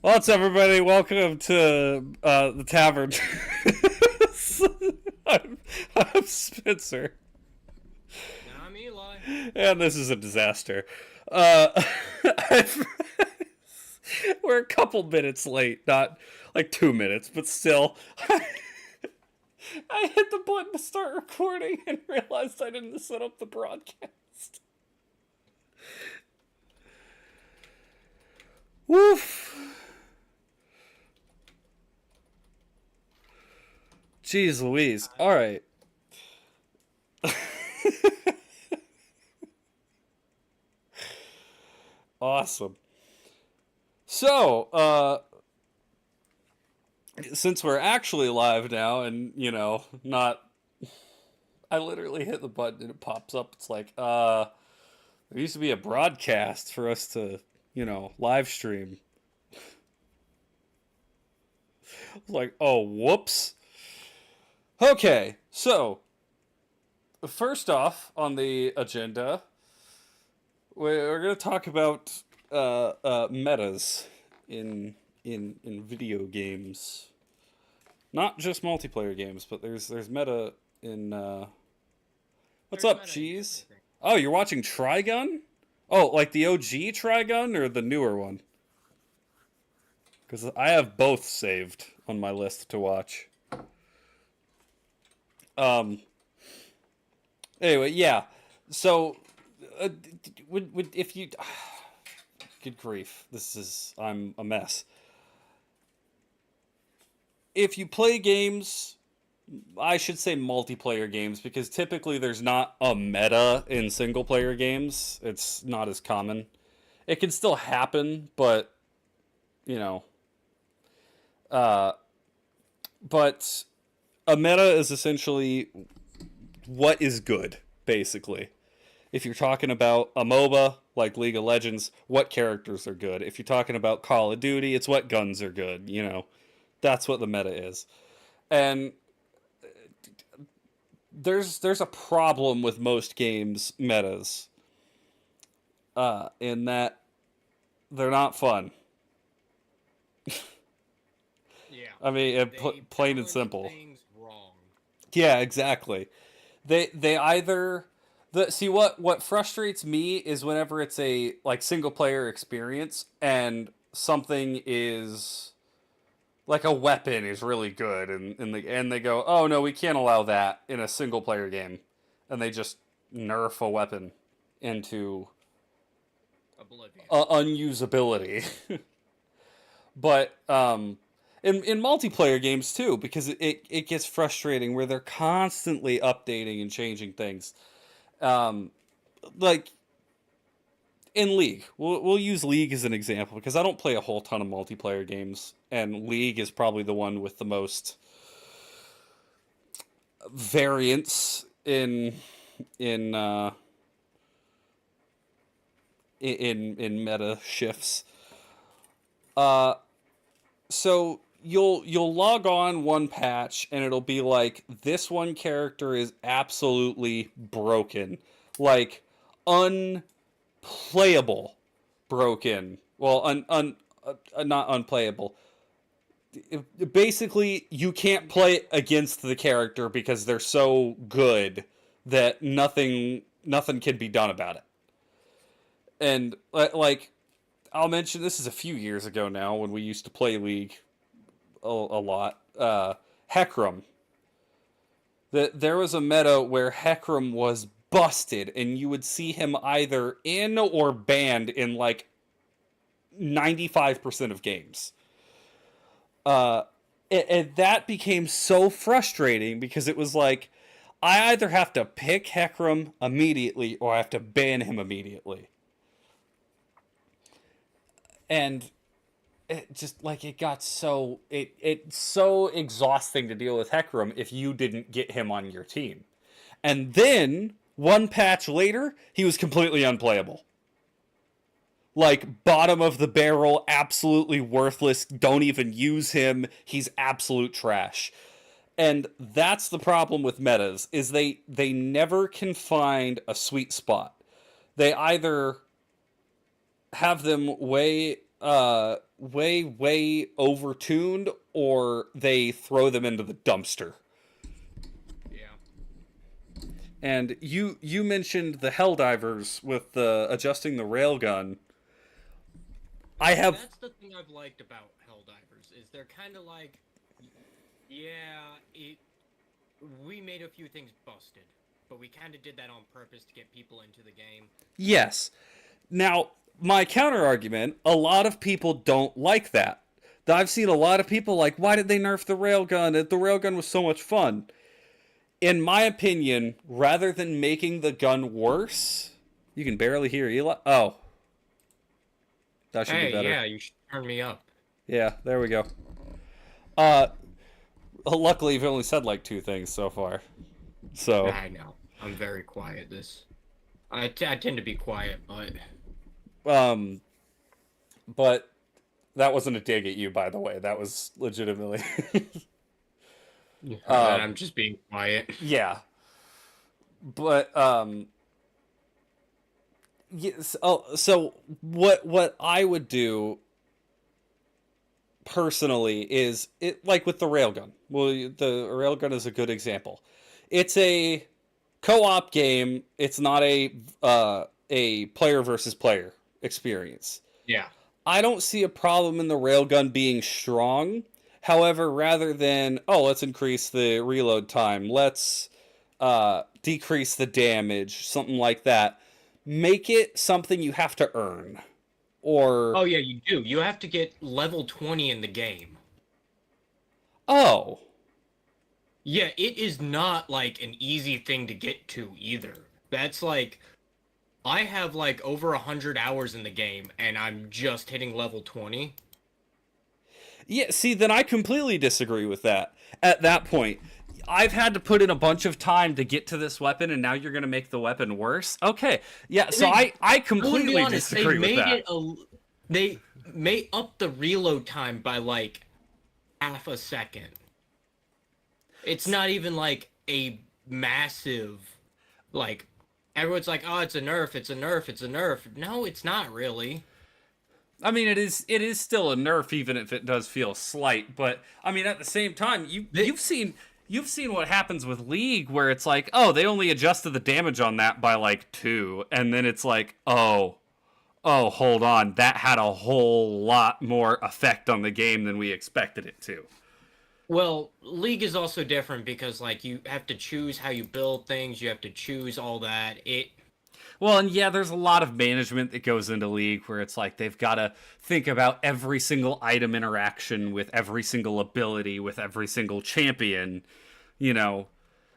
What's up, everybody? Welcome to the tavern. I'm, I'm Spencer, And I'm Eli. and this is a disaster. Uh, we're a couple minutes late, not like 2 minutes, but still. I hit the button to start recording and realized I didn't set up the broadcast. Woof. Jeez Louise. I, All right. Awesome. So, since we're actually live now and, not I literally hit the button and it pops up. It's like, there used to be a broadcast for us to, live stream. I was like, oh, whoops. Okay, so first off on the agenda, we're going to talk about metas in video games. Not just multiplayer games, but there's meta in. What's there's up, meta in cheese? everything. Oh, you're watching Trigun? Oh, like the OG Trigun or the newer one? Because I have both saved on my list to watch. Um. Anyway, yeah. So, if you, good grief, I'm a mess. If you play games, I should say multiplayer games, because typically there's not a meta in single player games. It's not as common. It can still happen, but you know, uh, but a meta is essentially what is good, basically. If you're talking about a MOBA like League of Legends, what characters are good? If you're talking about Call of Duty, it's what guns are good. That's what the meta is. And there's a problem with most games metas, in that they're not fun. Yeah, I mean, they plain and balance simple. things wrong. Yeah, exactly. They either see what frustrates me is whenever it's a like single player experience and something is like a weapon is really good and they go, oh no, we can't allow that in a single player game, and they just nerf a weapon into Oblivion. unusability. But in multiplayer games too, because it gets frustrating where they're constantly updating and changing things. Um, like in League, we'll use League as an example because I don't play a whole ton of multiplayer games, and League is probably the one with the most variance in in meta shifts. Uh, so you'll log on one patch and it'll be like this one character is absolutely broken, like unplayable, broken. Well, not unplayable. Basically, you can't play against the character because they're so good that nothing can be done about it. And like I'll mention, this is a few years ago now when we used to play League a lot. Hecarim. There was a meta where Hecarim was busted, and you would see him either in or banned in like 95% of games. Uh, and that became so frustrating because it was like, I either have to pick Hecarim immediately or I have to ban him immediately. And it just like it got so it's so exhausting to deal with Hecarim if you didn't get him on your team. And then one patch later, he was completely unplayable. Like bottom of the barrel, absolutely worthless. Don't even use him. He's absolute trash. And that's the problem with metas is they never can find a sweet spot. They either have them way way overtuned, or they throw them into the dumpster. Yeah. And you mentioned the Helldivers with the adjusting the railgun. I have That's the thing I've liked about Helldivers is they're kind of like, yeah, we made a few things busted, but we kind of did that on purpose to get people into the game. yes. Now, my counter argument, a lot of people don't like that. I've seen a lot of people like, why did they nerf the railgun? The railgun was so much fun. In my opinion, rather than making the gun worse, you can barely hear Eli. Oh, that should be Hey, better. yeah, you should turn me up. Yeah, there we go. Uh, luckily, you've only said like two things so far. So, I know. I'm very quiet. I tend to be quiet, but um, but that wasn't a dig at you, by the way. That was legitimately. I'm just being quiet. Yeah, but yes. Oh, so what I would do personally is it like with the railgun. Well, the railgun is a good example. It's a co-op game. It's not a player versus player experience. Yeah. I don't see a problem in the railgun being strong. However, rather than let's increase the reload time, let's decrease the damage, something like that, make it something you have to earn. Or Oh yeah, you do. You have to get level 20 in the game. oh, Yeah, it is not like an easy thing to get to either. That's like I have like over 100 hours in the game and I'm just hitting level 20. yeah. See, then I completely disagree with that. At that point, I've had to put in a bunch of time to get to this weapon, and now you're going to make the weapon worse. Okay, yeah. So I completely be honest, disagree with that. They made up the reload time by like half a second. It's not even like a massive like everyone's like, "Oh, it's a nerf, it's a nerf, it's a nerf." No, it's not really. I mean, it is still a nerf, even if it does feel slight. But I mean, at the same time, you've seen what happens with League, where it's like, oh, they only adjusted the damage on that by like 2, and then it's like, oh, hold on, that had a whole lot more effect on the game than we expected it to. Well, League is also different because like you have to choose how you build things, you have to choose all that. Well, and yeah, there's a lot of management that goes into League where it's like they've got to think about every single item interaction with every single ability, with every single champion, you know.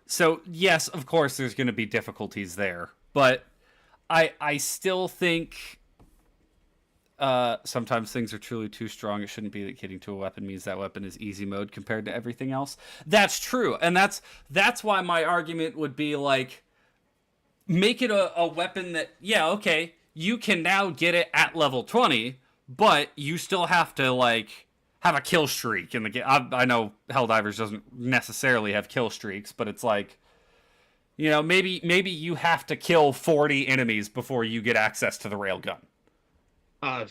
So, yes, of course, there's going to be difficulties there. But I still think sometimes things are truly too strong. It shouldn't be that getting to a weapon means that weapon is easy mode compared to everything else. That's true. And that's why my argument would be like, make it a weapon that, yeah, okay, you can now get it at level 20, but you still have to, like, have a kill streak in the game. I know Helldivers doesn't necessarily have kill streaks, but it's like, you know, maybe you have to kill 40 enemies before you get access to the railgun. uh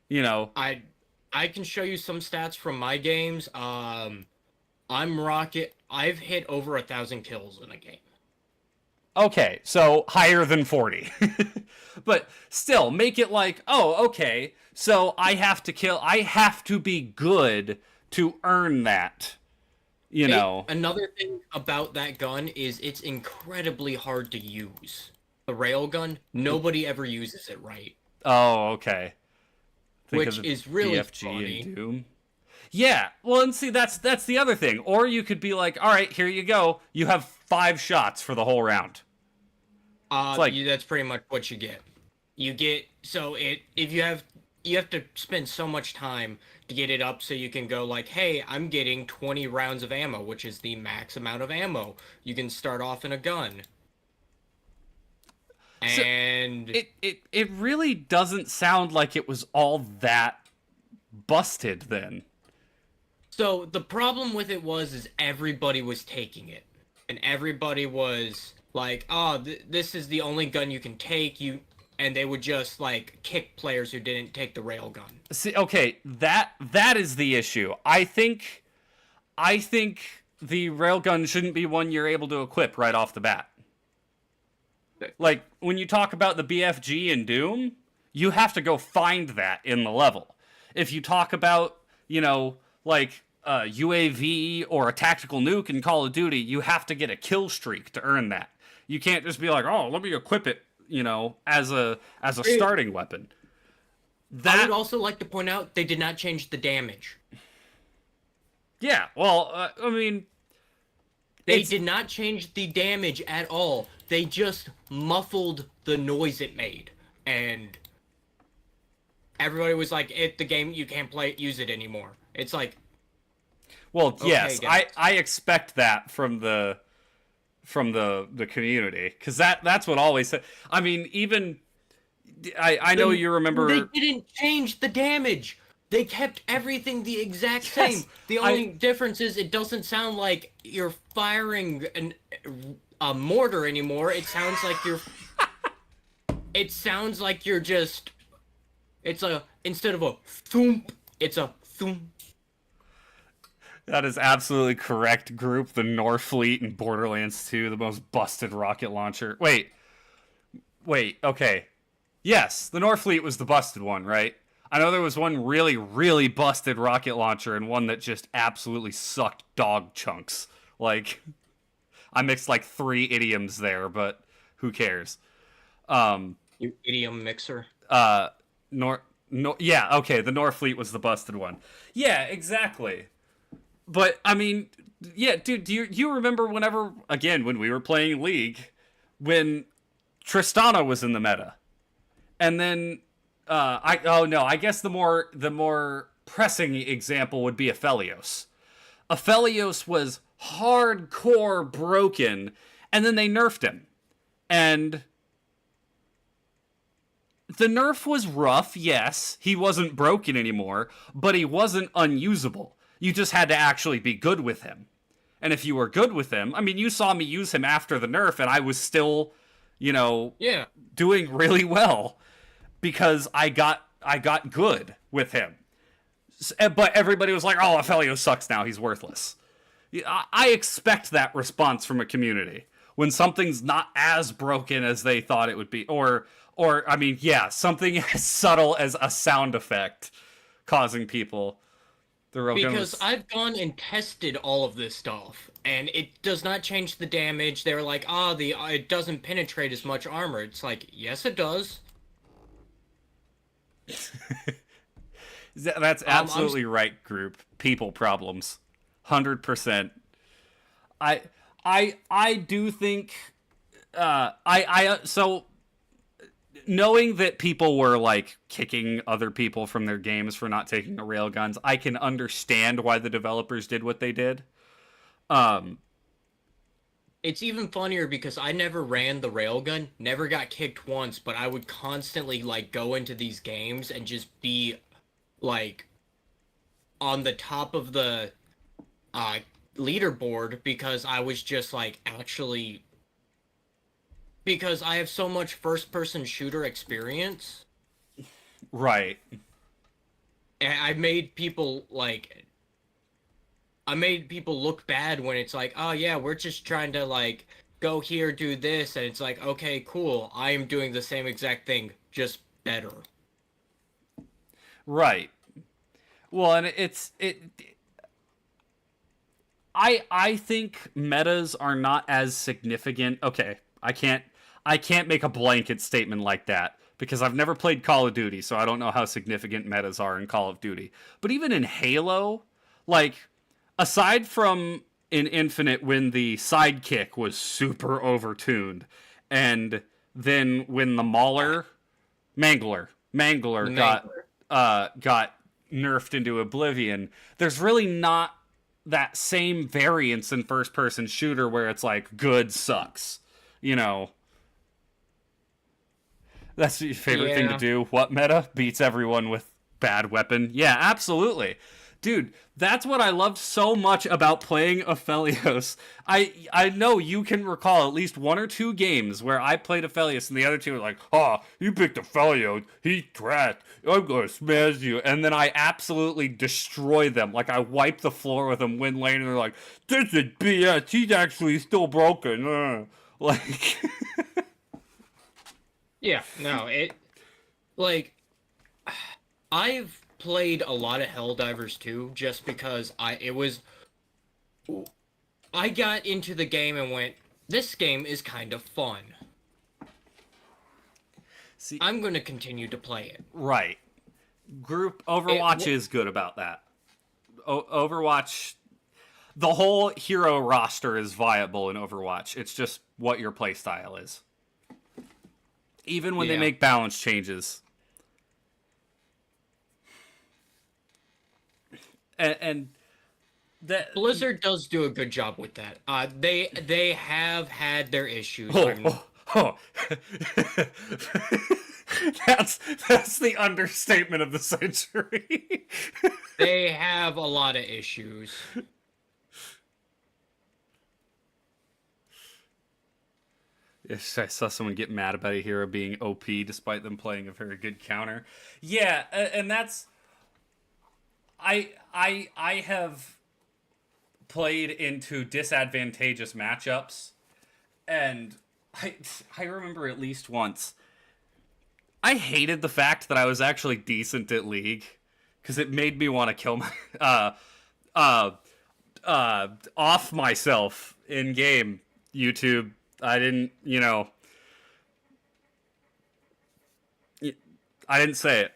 You know, I can show you some stats from my games. I've hit over 1,000 kills in a game. okay, so higher than 40. But still, make it like, oh, okay, so I have to be good to earn that. You know. Another thing about that gun is it's incredibly hard to use. The railgun, nobody ever uses it right. Oh, okay. Which is really BFG funny. and Doom. Yeah, well, and see, that's the other thing. Or you could be like, all right, here you go. You have 5 shots for the whole round. That's pretty much what you get. You have to spend so much time to get it up so you can go like, hey, I'm getting 20 rounds of ammo, which is the max amount of ammo you can start off in a gun. And so it really doesn't sound like it was all that busted then. So the problem with it is everybody was taking it, and everybody was like, "Oh, this is the only gun you can take." and they would just like kick players who didn't take the railgun. See, okay, that is the issue. I think the railgun shouldn't be one you're able to equip right off the bat. Like, when you talk about the BFG in Doom, you have to go find that in the level. If you talk about, like UAV or a tactical nuke in Call of Duty, you have to get a kill streak to earn that. You can't just be like, oh, let me equip it, as a starting weapon. I would also like to point out they did not change the damage. Yeah, well, I mean... They did not change the damage at all. They just muffled the noise it made. And everybody was like, the game, you can't use it anymore. It's like... Well, okay, yes, guys. I expect that from the community. Because that's what always said. I mean, even... I know you remember... They didn't change the damage. They kept everything the exact same. The only difference is it doesn't sound like you're firing a mortar anymore. It sounds like you're... It sounds like you're just... Instead of a thump, it's a thump. That is absolutely correct, group. The Norfleet in Borderlands 2, the most busted rocket launcher. Wait, okay. Yes, the Norfleet was the busted one, right? I know there was one really, really busted rocket launcher and one that just absolutely sucked dog chunks. Like, I mixed like 3 idioms there, but who cares? You idiom mixer. Yeah, okay, the Norfleet was the busted one. Yeah, exactly. But, I mean, yeah, dude, do you remember when we were playing League, when Tristana was in the meta? And then... I guess the more pressing example would be Aphelios. Aphelios was hardcore broken, and then they nerfed him. And the nerf was rough, yes. He wasn't broken anymore, but he wasn't unusable. You just had to actually be good with him. And if you were good with him, I mean, you saw me use him after the nerf, and I was still, doing really well. Because I got good with him. But everybody was like, oh, Aphelios sucks now, he's worthless. I expect that response from a community. When something's not as broken as they thought it would be. Or I mean, yeah, something as subtle as a sound effect causing people... Because I've gone and tested all of this stuff, and it does not change the damage. They're like, it doesn't penetrate as much armor. It's like, yes, it does. That's absolutely right, group. People problems. 100%. I do think so knowing that people were like kicking other people from their games for not taking the railguns, I can understand why the developers did what they did. It's even funnier because I never ran the railgun, never got kicked once, but I would constantly like go into these games and just be like on the top of the leaderboard because I was just like actually because I have so much first-person shooter experience. Right. And I made people look bad when it's like, oh yeah, we're just trying to like go here, do this, and it's like, okay, cool, I am doing the same exact thing, just better. Right. Well, and I think metas are not as significant. Okay, I can't make a blanket statement like that because I've never played Call of Duty, so I don't know how significant metas are in Call of Duty. But even in Halo, like, aside from in Infinite when the sidekick was super overtuned, and then when the Mangler got nerfed into oblivion, there's really not that same variance in first-person shooter where it's like, good sucks. You know, that's your favorite thing to do. What meta beats everyone with bad weapon? Yeah, absolutely. Dude, that's what I loved so much about playing Aphelios. I know you can recall at least one or two games where I played Aphelios and the other two were like, oh, you picked Aphelios, he's trash, I'm gonna smash you. And then I absolutely destroy them. Like, I wipe the floor with them, win lane, and they're like, this is BS, he's actually still broken. Like... Yeah, no, like, I've played a lot of Helldivers too, just because I got into the game and went, this game is kind of fun. See, I'm going to continue to play it. right. Group Overwatch is good about that. Overwatch, the whole hero roster is viable in Overwatch. It's just what your playstyle is. Even when they make balance changes. And that Blizzard does do a good job with that. They have had their issues. That's the understatement of the century. They have a lot of issues. Yes, I saw someone get mad about a hero being OP despite them playing a very good counter. Yeah, and that's... I have played into disadvantageous matchups, and I remember at least once I hated the fact that I was actually decent at League because it made me want to kill my off myself in game. YouTube, I didn't, I didn't say it.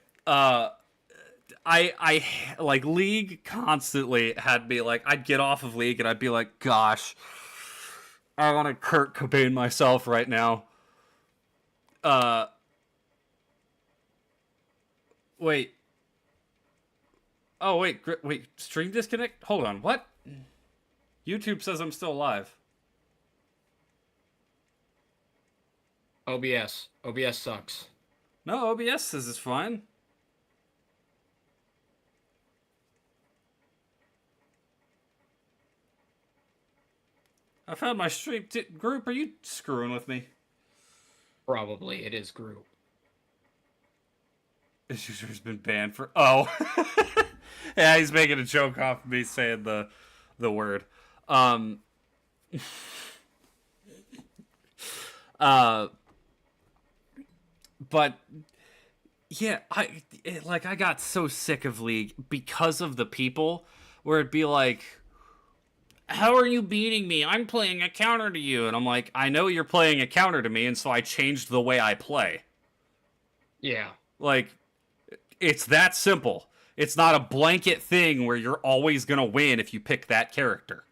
I like League constantly had me like, I'd get off of League and I'd be like, gosh, I want to Kurt Cobain myself right now. Wait. Oh, wait, stream disconnect? Hold on, what? YouTube says I'm still alive. OBS sucks. No, OBS says it's fine. I found my stream. Group, are you screwing with me? Probably, it is group. This user's been banned for... Oh. Yeah, he's making a joke off of me saying the word. But yeah, I got so sick of League because of the people where it'd be like, how are you beating me? I'm playing a counter to you. And I'm like, I know you're playing a counter to me, and so I changed the way I play. Yeah. Like, it's that simple. It's not a blanket thing where you're always going to win if you pick that character.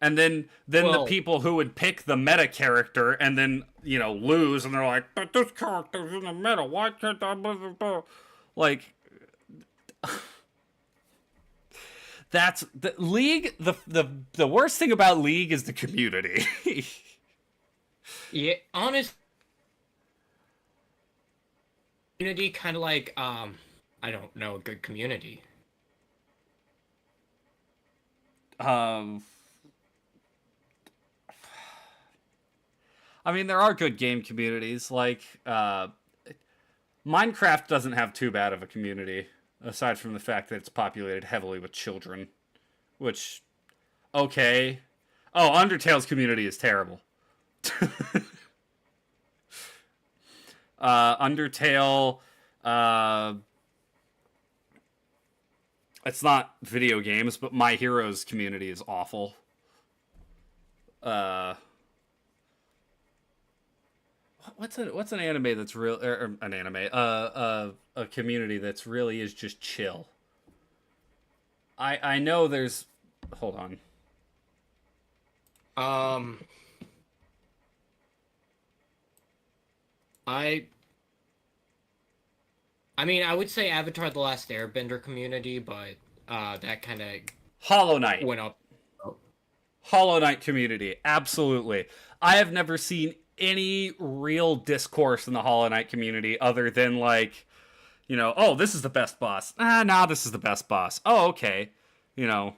And then the people who would pick the meta character and then, lose, and they're like, but this character's in the meta, why can't I... Blah, blah, blah? Like... That's the League. The worst thing about League is the community. Yeah, honest community, kind of like I don't know, a good community. I mean, there are good game communities. Like Minecraft doesn't have too bad of a community. Aside from the fact that it's populated heavily with children. Which, okay. Oh, Undertale's community is terrible. Undertale, it's not video games, but My Hero's community is awful. What's an anime that's real, or an anime, a community that's really is just chill. I know there's, hold on. I mean, I would say Avatar: The Last Airbender community, but that kind of Hollow Knight went up. Hollow Knight community, absolutely. I have never seen any real discourse in the Hollow Knight community other than like, You know, oh, this is the best boss. Nah, this is the best boss. Oh, okay. You know,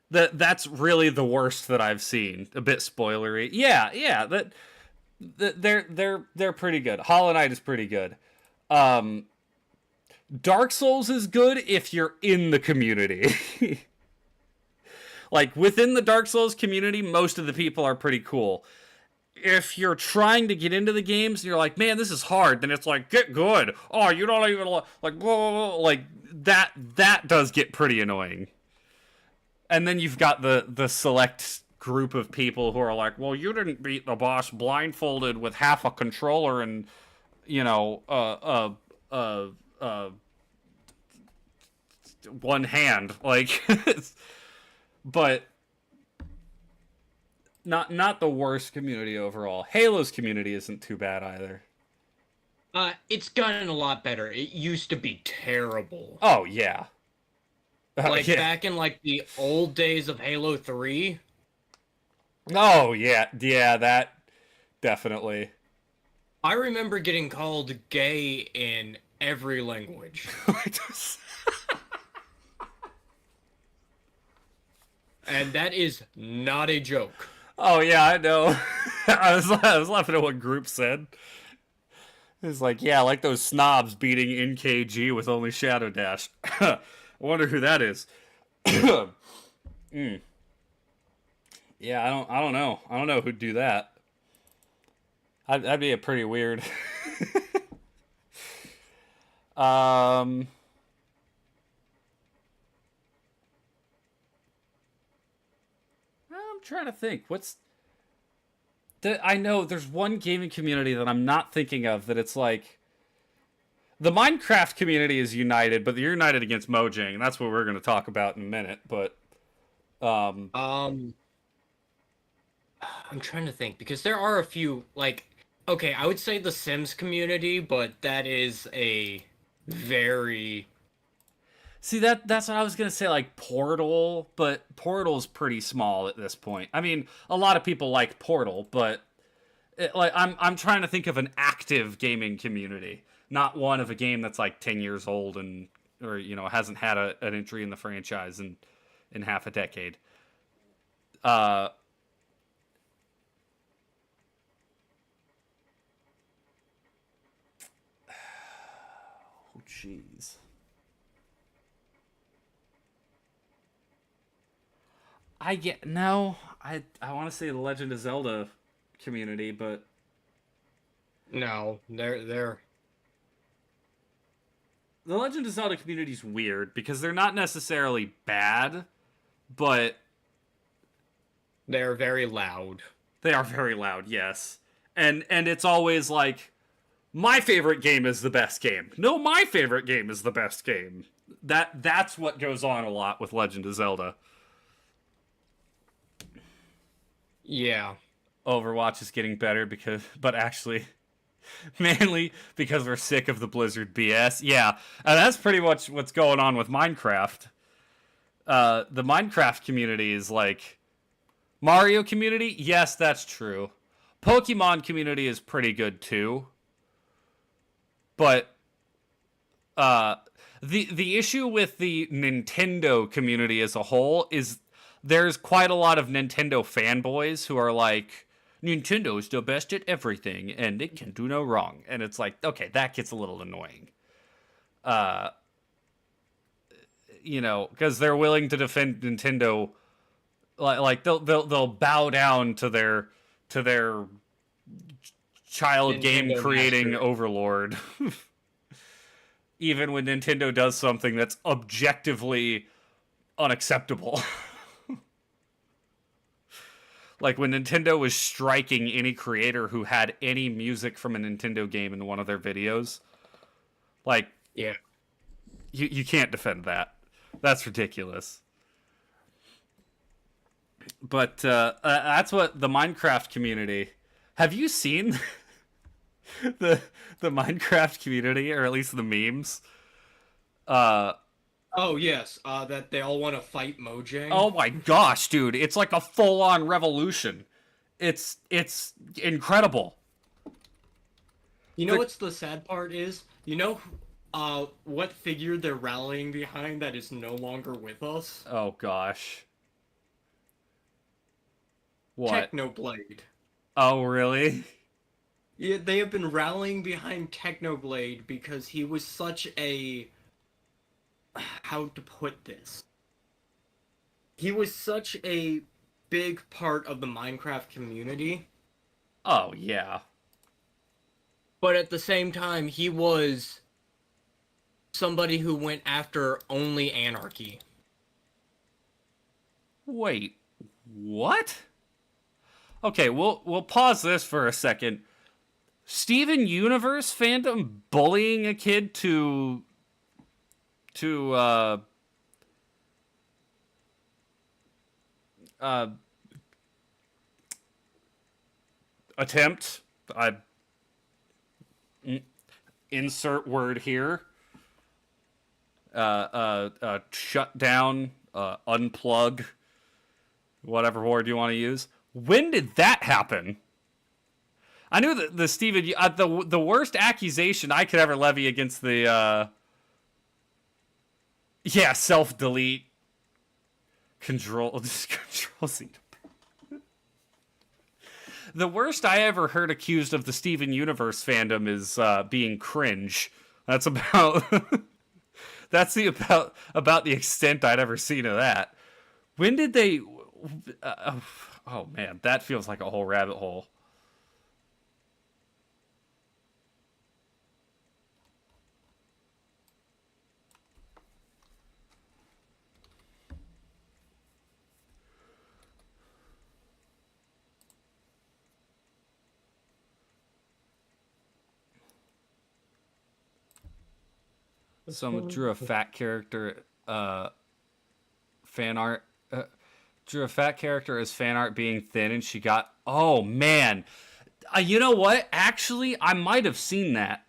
that's really the worst that I've seen. A bit spoilery. Yeah. They're pretty good. Hollow Knight is pretty good. Dark Souls is good if you're in the community. Like, within the Dark Souls community, most of the people are pretty cool. If you're trying to get into the games and you're like, man, this is hard, then it's like, get good. Oh, you don't even, like, blah, blah, blah. Like, that does get pretty annoying. And then you've got the select group of people who are like, well, you didn't beat the boss blindfolded with half a controller and, you know, one hand. Like, but not the worst community overall. Halo's community isn't too bad either. It's gotten a lot better. It used to be terrible. Oh yeah. Like yeah. back in like the old days of Halo 3. Oh yeah, that definitely. I remember getting called gay in every language. And that is not a joke. Oh yeah, I know. I was laughing at what Group said. It's like, yeah, like those snobs beating NKG with only Shadow Dash. I wonder who that is. Yeah, I don't know. I don't know who'd do that. That'd be a pretty weird. I'm trying to think. I know there's one gaming community that I'm not thinking of that it's like the Minecraft community is united, but they're united against Mojang, and that's what we're going to talk about in a minute. But I'm trying to think because there are a few like okay, I would say the Sims community, but that is a very see that's what I was going to say, like Portal, but Portal's pretty small at this point. I mean, a lot of people like Portal, but I'm trying to think of an active gaming community, not one of a game that's like 10 years old and or you know hasn't had an entry in the franchise in half a decade. Oh jeez. I want to say the Legend of Zelda community, but no, they're the Legend of Zelda community is weird because they're not necessarily bad, but they're very loud. They are very loud, yes. And it's always like my favorite game is the best game. No, my favorite game is the best game. That's what goes on a lot with Legend of Zelda. Yeah. Overwatch is getting better but actually mainly because we're sick of the Blizzard BS. Yeah, and that's pretty much what's going on with Minecraft. The Minecraft community is like Mario community. Yes, that's true. Pokemon community is pretty good too. But the issue with the Nintendo community as a whole is there's quite a lot of Nintendo fanboys who are like, Nintendo is the best at everything, and it can do no wrong. And it's like, okay, that gets a little annoying. You know, because they're willing to defend Nintendo, like they'll bow down to their child Nintendo game creating master overlord, even when Nintendo does something that's objectively unacceptable. Like when Nintendo was striking any creator who had any music from a Nintendo game in one of their videos. Like, yeah, you can't defend that. That's ridiculous. But that's what the Minecraft community. Have you seen the Minecraft community, or at least the memes? Oh yes, that they all want to fight Mojang. Oh my gosh, dude! It's like a full-on revolution. It's incredible. You know what's the sad part is? You know, what figure they're rallying behind that is no longer with us? Oh gosh. What? Technoblade. Oh really? Yeah, they have been rallying behind Technoblade because he was such a... How to put this? He was such a big part of the Minecraft community, Oh yeah. but at the same time, he was somebody who went after only anarchy. Wait. What? Okay, we'll pause this for a second. Steven Universe fandom bullying a kid to uh attempt I insert word here shut down, unplug, whatever word you want to use. When did that happen? I knew that the Steven, the worst accusation I could ever levy against the self delete control Z. The worst I ever heard accused of the Steven Universe fandom is being cringe. That's about about the extent I'd ever seen of that. When did they? Oh man, that feels like a whole rabbit hole. Someone drew a fat character fan art. Drew a fat character as fan art being thin, and she got. Oh man, you know what? Actually, I might have seen that.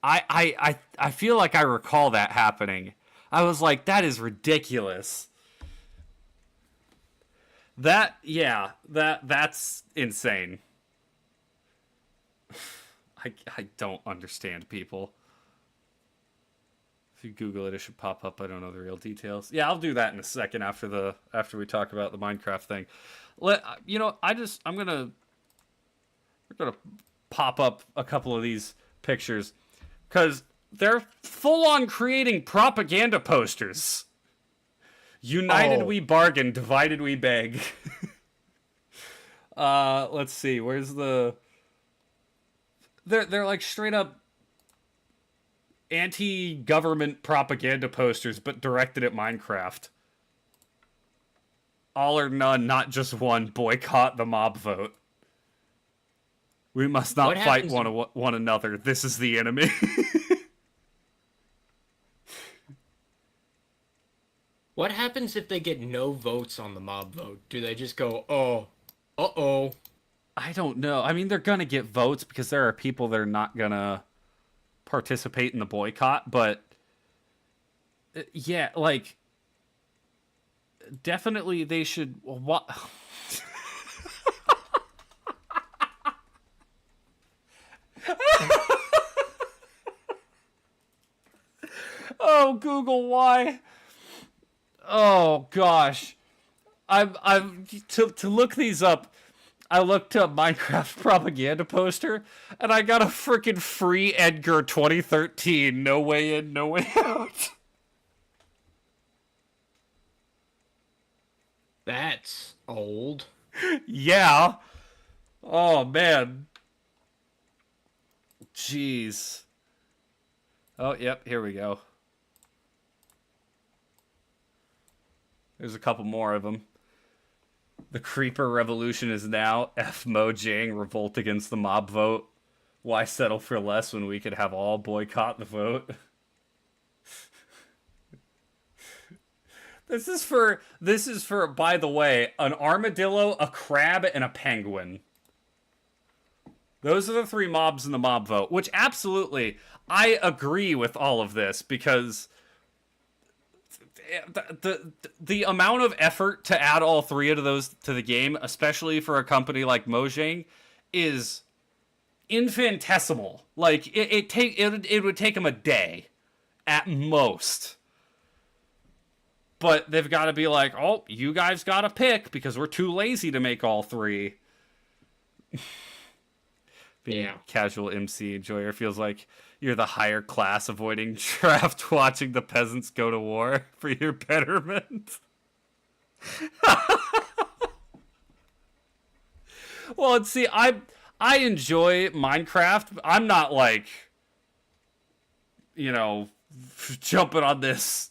I feel like I recall that happening. I was like, that is ridiculous. That's insane. I don't understand people. If you Google it, it should pop up. I don't know the real details. Yeah, I'll do that in a second after we talk about the Minecraft thing. We're gonna pop up a couple of these pictures because they're full on creating propaganda posters. United we bargain, divided we beg. Let's see. Where's the? They're like straight up anti-government propaganda posters, but directed at Minecraft. All or none, not just one. Boycott the mob vote. We must not fight one another. This is the enemy. What happens if they get no votes on the mob vote? Do they just go, oh, uh-oh? I don't know. I mean, they're gonna get votes because there are people that are not gonna participate in the boycott, but yeah, like definitely they should. What? Oh, Google, why? Oh gosh, I'm to look these up. I looked up Minecraft propaganda poster, and I got a freaking free Edgar 2013. No way in, no way out. That's old. Yeah. Oh man. Jeez. Oh, yep. Here we go. There's a couple more of them. The Creeper Revolution is now. F Mojang, revolt against the mob vote. Why settle for less when we could have all boycott the vote? This is for, by the way, an armadillo, a crab, and a penguin. Those are the three mobs in the mob vote, which absolutely, I agree with all of this because the amount of effort to add all three of those to the game, especially for a company like Mojang, is infinitesimal. Like it would take them a day at most. But they've got to be like, oh, you guys got to pick because we're too lazy to make all three. Being Yeah. casual MC enjoyer feels like you're the higher class avoiding draft, watching the peasants go to war for your betterment. Well, and see, I enjoy Minecraft. I'm not like, you know, jumping on this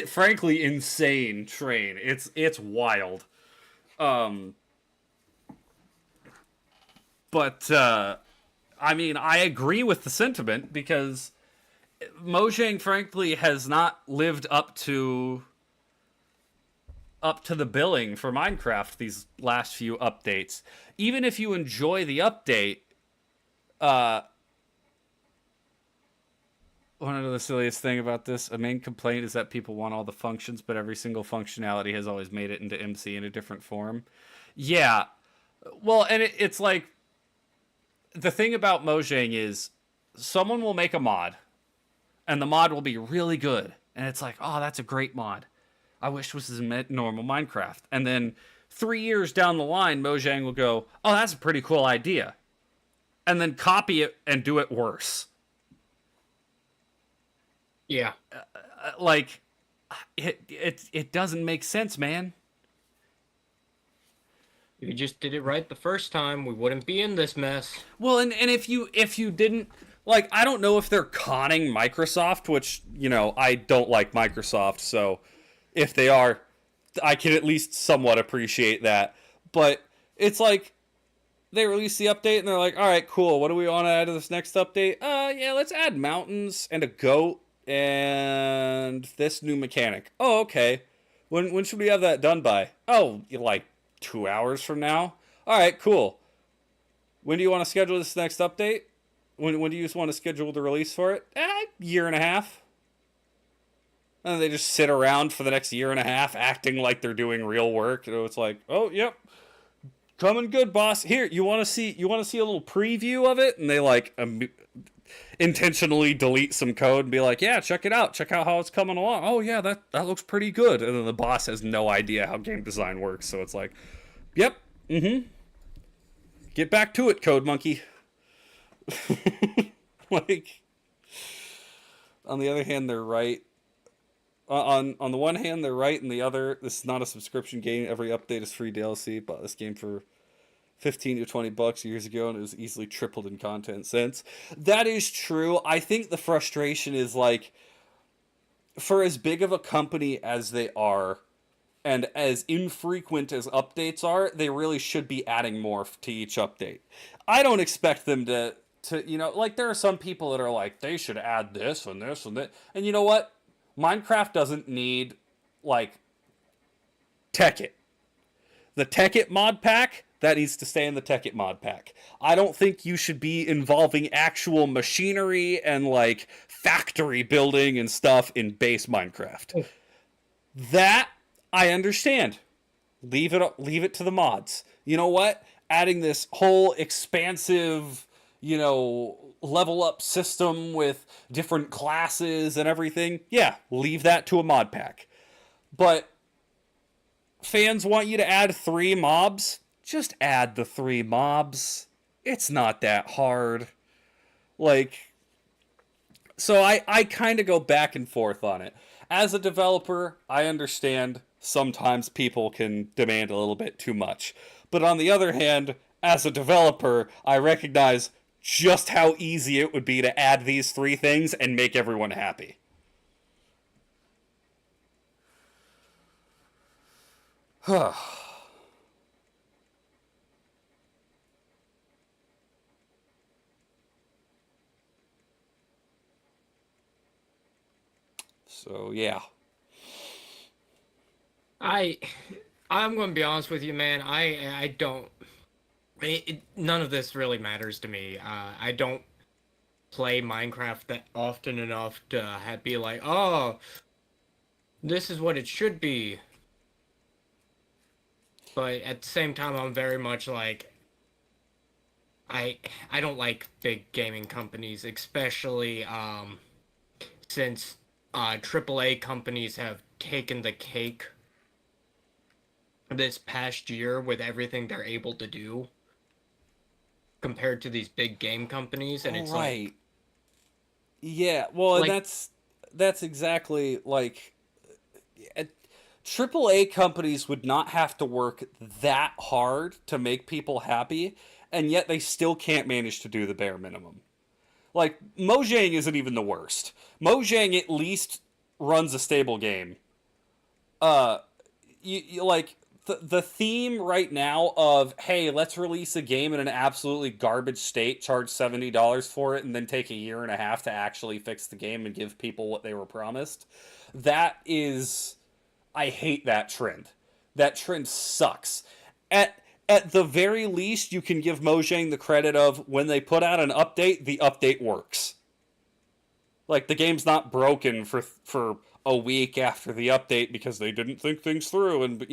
frankly insane train. It's wild. But I mean, I agree with the sentiment because Mojang frankly has not lived up to the billing for Minecraft these last few updates. Even if you enjoy the update, want to know the silliest thing about this? A main complaint is that people want all the functions, but every single functionality has always made it into MC in a different form. Yeah. Well, and it's like, the thing about Mojang is someone will make a mod, and the mod will be really good. And it's like, oh, that's a great mod. I wish this was in normal Minecraft. And then 3 years down the line, Mojang will go, oh, that's a pretty cool idea. And then copy it and do it worse. Yeah. Like, it doesn't make sense, man. If you just did it right the first time, we wouldn't be in this mess. Well, and if you didn't, like, I don't know if they're conning Microsoft, which, you know, I don't like Microsoft, so if they are, I can at least somewhat appreciate that. But it's like, they release the update and they're like, all right, cool, what do we want to add to this next update? Yeah, let's add mountains and a goat and this new mechanic. Oh, okay. When should we have that done by? Oh, like 2 hours from now? All right, cool. When do you want to schedule this next update? When do you want to schedule the release for it? Year and a half. And they just sit around for the next year and a half acting like they're doing real work. You know, it's like, oh, yep. Coming good, boss. Here, you want to see a little preview of it? And they like intentionally delete some code and be like, yeah, check it out. Check out how it's coming along. Oh, yeah, that looks pretty good. And then the boss has no idea how game design works. So it's like, yep, get back to it, Code Monkey. Like, on the other hand, they're right. On the one hand, they're right, and the other, this is not a subscription game. Every update is free DLC. Bought this game for $15 to $20 years ago, and it was easily tripled in content since. That is true. I think the frustration is like, for as big of a company as they are, and as infrequent as updates are, they really should be adding more to each update. I don't expect them to you know, like, there are some people that are like, they should add this and this and that. And you know what? Minecraft doesn't need, like, Tekkit. The Tekkit mod pack, that needs to stay in the Tekkit mod pack. I don't think you should be involving actual machinery and, like, factory building and stuff in base Minecraft. That, I understand. Leave it to the mods. You know what? Adding this whole expansive, you know, level up system with different classes and everything, yeah, leave that to a mod pack. But fans want you to add 3 mobs, just add the 3 mobs. It's not that hard. Like, so I kind of go back and forth on it. As a developer, I understand sometimes people can demand a little bit too much. But on the other hand, as a developer, I recognize just how easy it would be to add these 3 things and make everyone happy. So, yeah. I'm going to be honest with you, man. I don't. None of this really matters to me. I don't play Minecraft that often enough to be like, oh, this is what it should be. But at the same time, I'm very much like, I I don't like big gaming companies, especially since AAA companies have taken the cake this past year with everything they're able to do compared to these big game companies, and Oh, it's like right. Yeah, well, and like that's exactly like AAA companies would not have to work that hard to make people happy, and yet they still can't manage to do the bare minimum. Like Mojang isn't even the worst. Mojang at least runs a stable game. Uh, you like the theme right now of hey, let's release a game in an absolutely garbage state, charge $70 for it, and then take a year and a half to actually fix the game and give people what they were promised. That is, I hate that trend. That trend sucks. At the very least, you can give Mojang the credit of when they put out an update, the update works. Like the game's not broken for a week after the update because they didn't think things through, and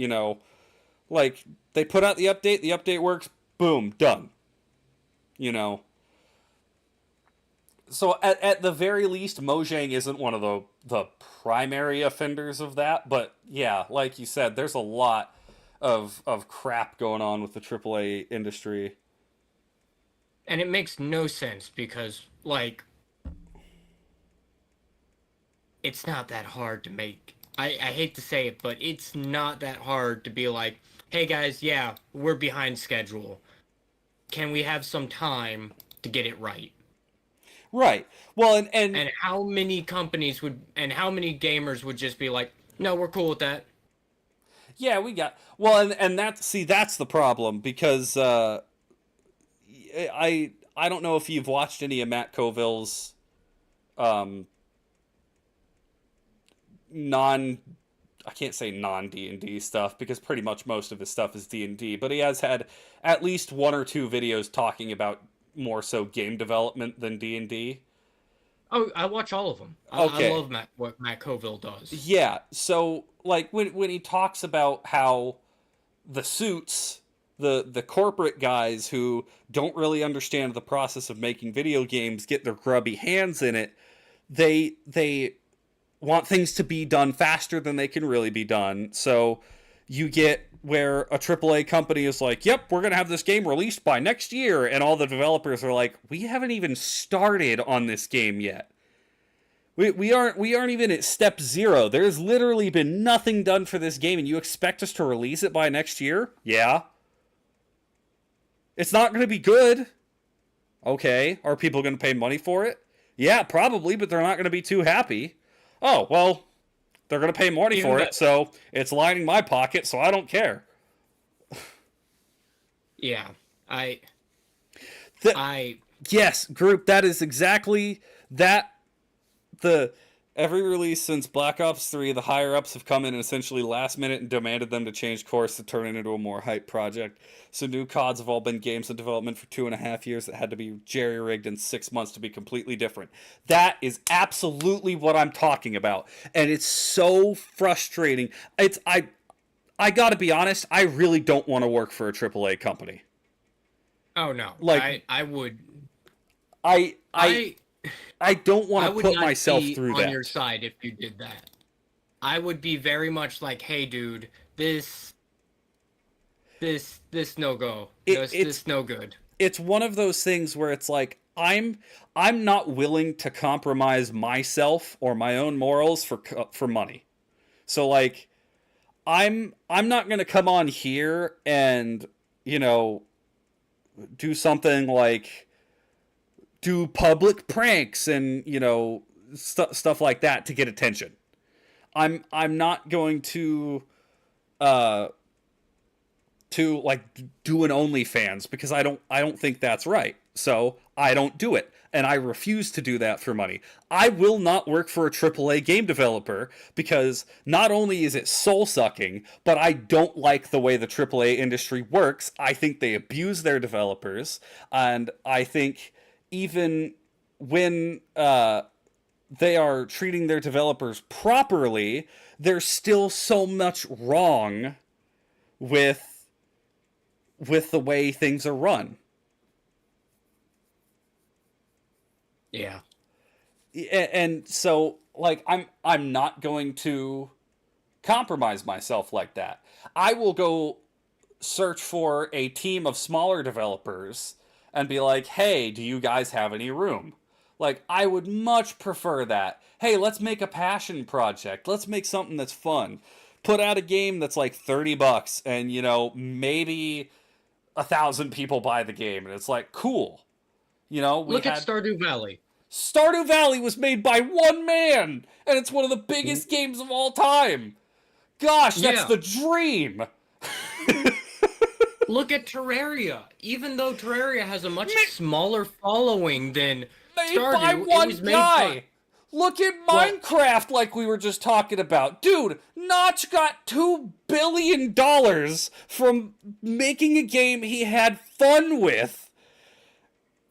like they put out the update works, boom, done. You know. So at the very least, Mojang isn't one of the primary offenders of that, but yeah, like you said, there's a lot of crap going on with the AAA industry. and it makes no sense because like it's not that hard to make. I hate to say it, but it's not that hard to be like, hey guys, yeah, we're behind schedule. Can we have some time to get it right? Right. Well, and And how many companies would and how many gamers would just be like, no, we're cool with that. yeah, we got well, and that's the problem because I don't know if you've watched any of Matt Coville's um non I can't say non D&D stuff because pretty much most of his stuff is D&D, but he has had at least one or two videos talking about more so game development than D&D. Oh, I watch all of them. I Okay. love what Matt Coville does. Yeah, so like when he talks about how the suits, the corporate guys who don't really understand the process of making video games get their grubby hands in it, they want things to be done faster than they can really be done. So you get where a AAA company is like, "Yep, we're going to have this game released by next year." And all the developers are like, "We haven't even started on this game yet. We aren't even at step 0. There's literally been nothing done for this game and you expect us to release it by next year?" Yeah. It's not going to be good. Okay. Are people going to pay money for it? Yeah, probably, but they're not going to be too happy. Oh, well, they're going to pay money Even for it, better. so it's lining my pocket, so I don't care. Yeah. The, I yes, group, that is exactly that. The every release since Black Ops 3, the higher ups have come in essentially last minute and demanded them to change course to turn it into a more hype project. So new CODs have all been games in development for 2.5 years that had to be jerry rigged in 6 months to be completely different. That is absolutely what I'm talking about, and it's so frustrating. I gotta be honest, I really don't want to work for a AAA company. oh no. Like I would I I I I don't want I to would put not myself be through on your that. side if you did that. I would be very much like, hey dude, this no go. It, it's This no good. it's one of those things where it's like I'm not willing to compromise myself or my own morals for money. So like I'm not going to come on here and, you know, do something like do public pranks and, stuff like that to get attention. I'm not going uh to like do an OnlyFans because I don't think that's right. So I don't do it. And I refuse to do that for money. I will not work for a AAA game developer because not only is it soul sucking, but I don't like the way the AAA industry works. I think they abuse their developers, and I think even when they are treating their developers properly, there's still so much wrong with the way things are run. Yeah. And so like I'm not going to compromise myself like that. I will go search for a team of smaller developers and be like, "Hey, do you guys have any room?" Like I would much prefer that. Hey, let's make a passion project. Let's make something that's fun. Put out a game that's like $30 and maybe 1,000 people buy the game and it's like cool. We Look at had Stardew Valley. Stardew Valley was made by one man, and it's one of the biggest games of all time. Gosh, that's Yeah. the dream. Look at Terraria. Even though Terraria has a much smaller following than Made by Stardew, it one was made guy. by Look at well, Minecraft, like we were just talking about. Dude, Notch got $2 billion from making a game he had fun with.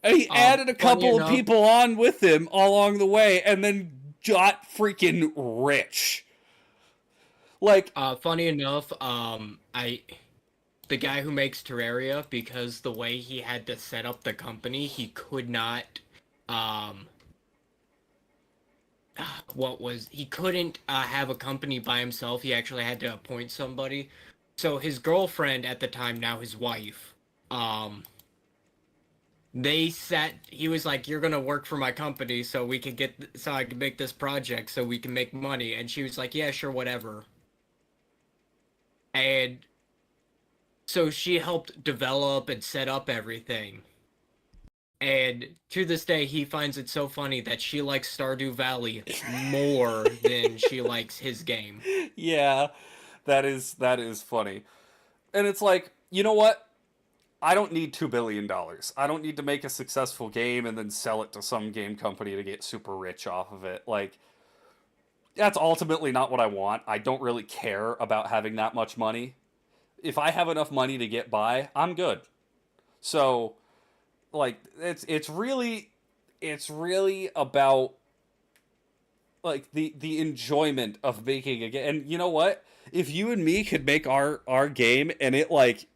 And he added a couple of people on with him along the way and then got freaking rich. Like, funny enough, the guy who makes Terraria, because the way he had to set up the company, he could not, he couldn't have a company by himself. He actually had to appoint somebody. So his girlfriend at the time, now his wife, he was like, "You're gonna work for my company so I can make this project so we can make money." And she was like, "Yeah, sure, whatever." And so she helped develop and set up everything. And to this day, he finds it so funny that she likes Stardew Valley more than she likes his game. yeah, that is funny. And it's like, you know what? I don't need $2 billion. I don't need to make a successful game and then sell it to some game company to get super rich off of it. Like, that's ultimately not what I want. I don't really care about having that much money. If I have enough money to get by, I'm good. So, like, it's really about like the enjoyment of making a game. And you know what? If you and me could make our game and it like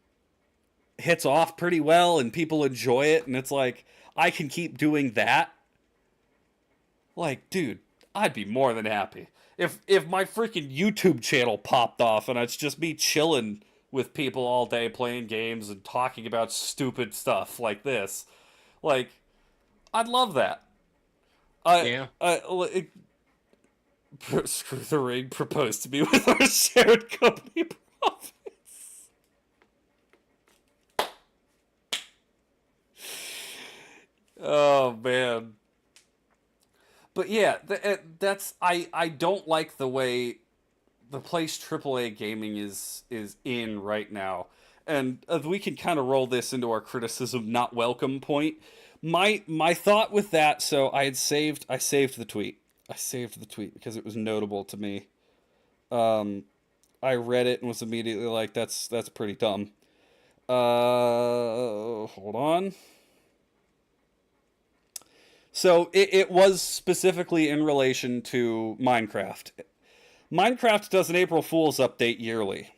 hits off pretty well and people enjoy it and it's like I can keep doing that, like, dude, I'd be more than happy. If my freaking YouTube channel popped off and it's just me chilling with people all day playing games and talking about stupid stuff like this, like, I'd love that. Yeah. Screw the ring proposed to me with our shared company profits. Oh man. But yeah, that's I don't like the way the place AAA gaming is in right now. And we can kind of roll this into our criticism not welcome point. My thought with that, so I saved the tweet. I saved the tweet because it was notable to me. I read it and was immediately like, that's pretty dumb. Hold on. So it was specifically in relation to Minecraft. Minecraft does an April Fool's update yearly.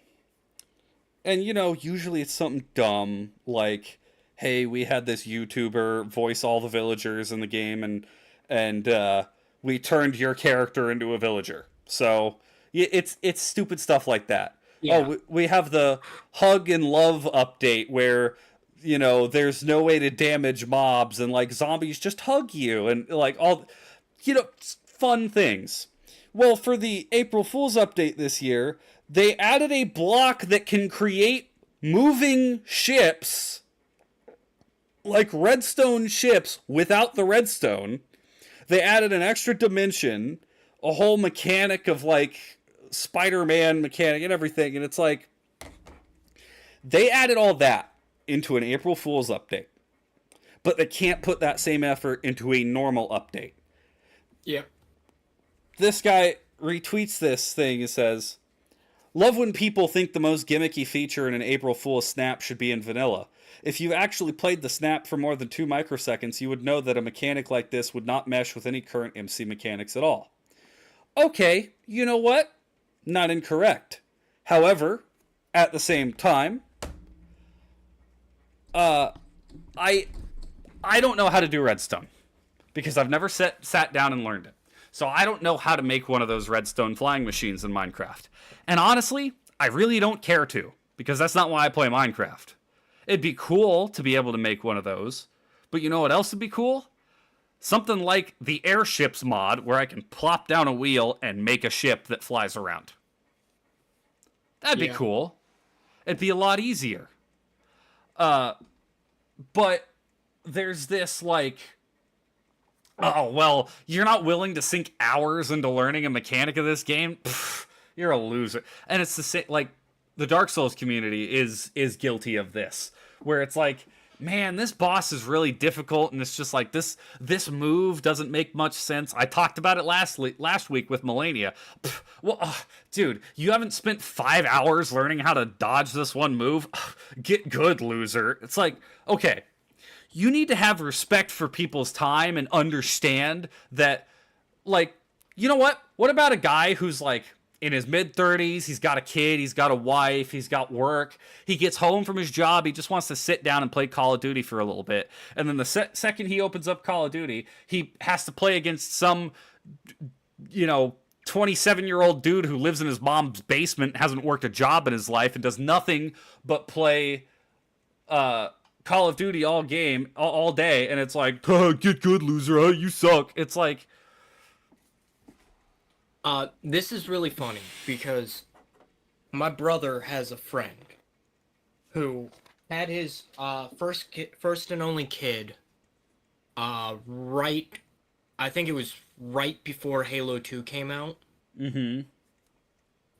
And usually it's something dumb like, hey, we had this YouTuber voice all the villagers in the game and we turned your character into a villager. So it's stupid stuff like that. Yeah. Oh, we have the hug and love update where there's no way to damage mobs and like zombies just hug you and like all fun things. Well, for the April Fool's update this year, they added a block that can create moving ships, like redstone ships without the redstone. They added an extra dimension, a whole mechanic of like Spider-Man mechanic and everything, and it's like they added all that into an April Fool's update, but they can't put that same effort into a normal update. Yep. This guy retweets this thing and says, "Love when people think the most gimmicky feature in an April Fool's snap should be in vanilla. If you actually played the snap for more than 2 microseconds, you would know that a mechanic like this would not mesh with any current MC mechanics at all." Okay, you know what? Not incorrect. However, at the same time, I don't know how to do redstone. because I've never sat down and learned it. So I don't know how to make one of those redstone flying machines in Minecraft. And honestly, I really don't care to, because that's not why I play Minecraft. It'd be cool to be able to make one of those. But you know what else would be cool? Something like the airships mod, where I can plop down a wheel and make a ship that flies around. That'd be cool. It'd be a lot easier. But there's this, like, oh, well, you're not willing to sink hours into learning a mechanic of this game? Pfft, you're a loser. And it's the same, like, the Dark Souls community is guilty of this, where it's like, man, this boss is really difficult, and it's just like, this move doesn't make much sense. I talked about it last week with Melania. Pfft, well, dude, you haven't spent 5 hours learning how to dodge this one move? Get good, loser. It's like, okay, you need to have respect for people's time and understand that, like, you know what? What about a guy who's, like, in his mid-30s, he's got a kid, he's got a wife, he's got work, he gets home from his job, he just wants to sit down and play Call of Duty for a little bit, and then the second he opens up Call of Duty, he has to play against some, 27-year-old dude who lives in his mom's basement, hasn't worked a job in his life, and does nothing but play Call of Duty all day, and it's like, get good, loser, you suck. It's like, this is really funny because my brother has a friend who had his first and only kid I think it was right before Halo 2 came out. mm-hmm.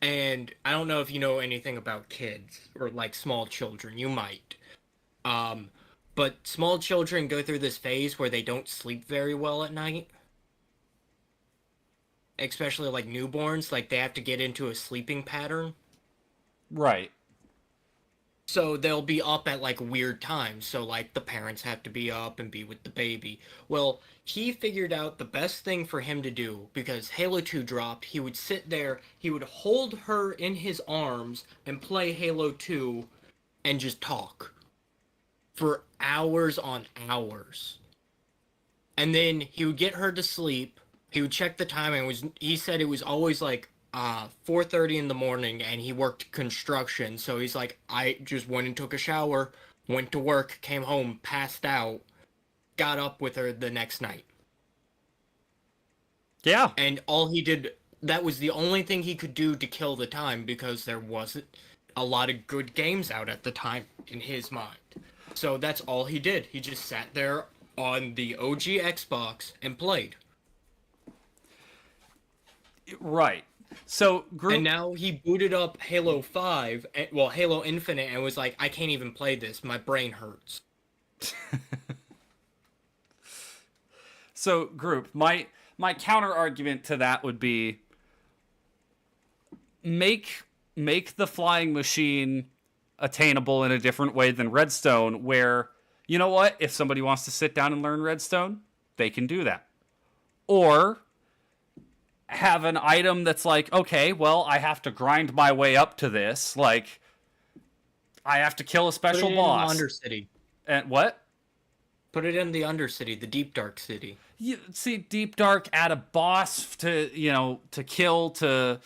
And I don't know if you know anything about kids or like small children. You might. But small children go through this phase where they don't sleep very well at night. Especially like newborns, like they have to get into a sleeping pattern. Right. So they'll be up at like weird times. So like the parents have to be up and be with the baby. Well, he figured out the best thing for him to do because Halo 2 dropped. He would sit there, he would hold her in his arms and play Halo 2 and just talk for hours on hours. And then he would get her to sleep. He would check the time, and he said it was always like 4:30 in the morning, and he worked construction. So he's like, I just went and took a shower, went to work, came home, passed out, got up with her the next night. Yeah. And all he did, that was the only thing he could do to kill the time because there wasn't a lot of good games out at the time in his mind. So that's all he did. He just sat there on the OG Xbox and played. Right. So and now he booted up Halo 5, Halo Infinite, and was like, I can't even play this. My brain hurts. So, group, my counter argument to that would be make the flying machine attainable in a different way than Redstone, where, you know what? If somebody wants to sit down and learn Redstone, they can do that. Or have an item that's like, okay, well, I have to grind my way up to this. Like, I have to kill a special boss. In the Undercity. And what? Put it in the Undercity, the Deep Dark City. You see, Deep Dark, add a boss to kill to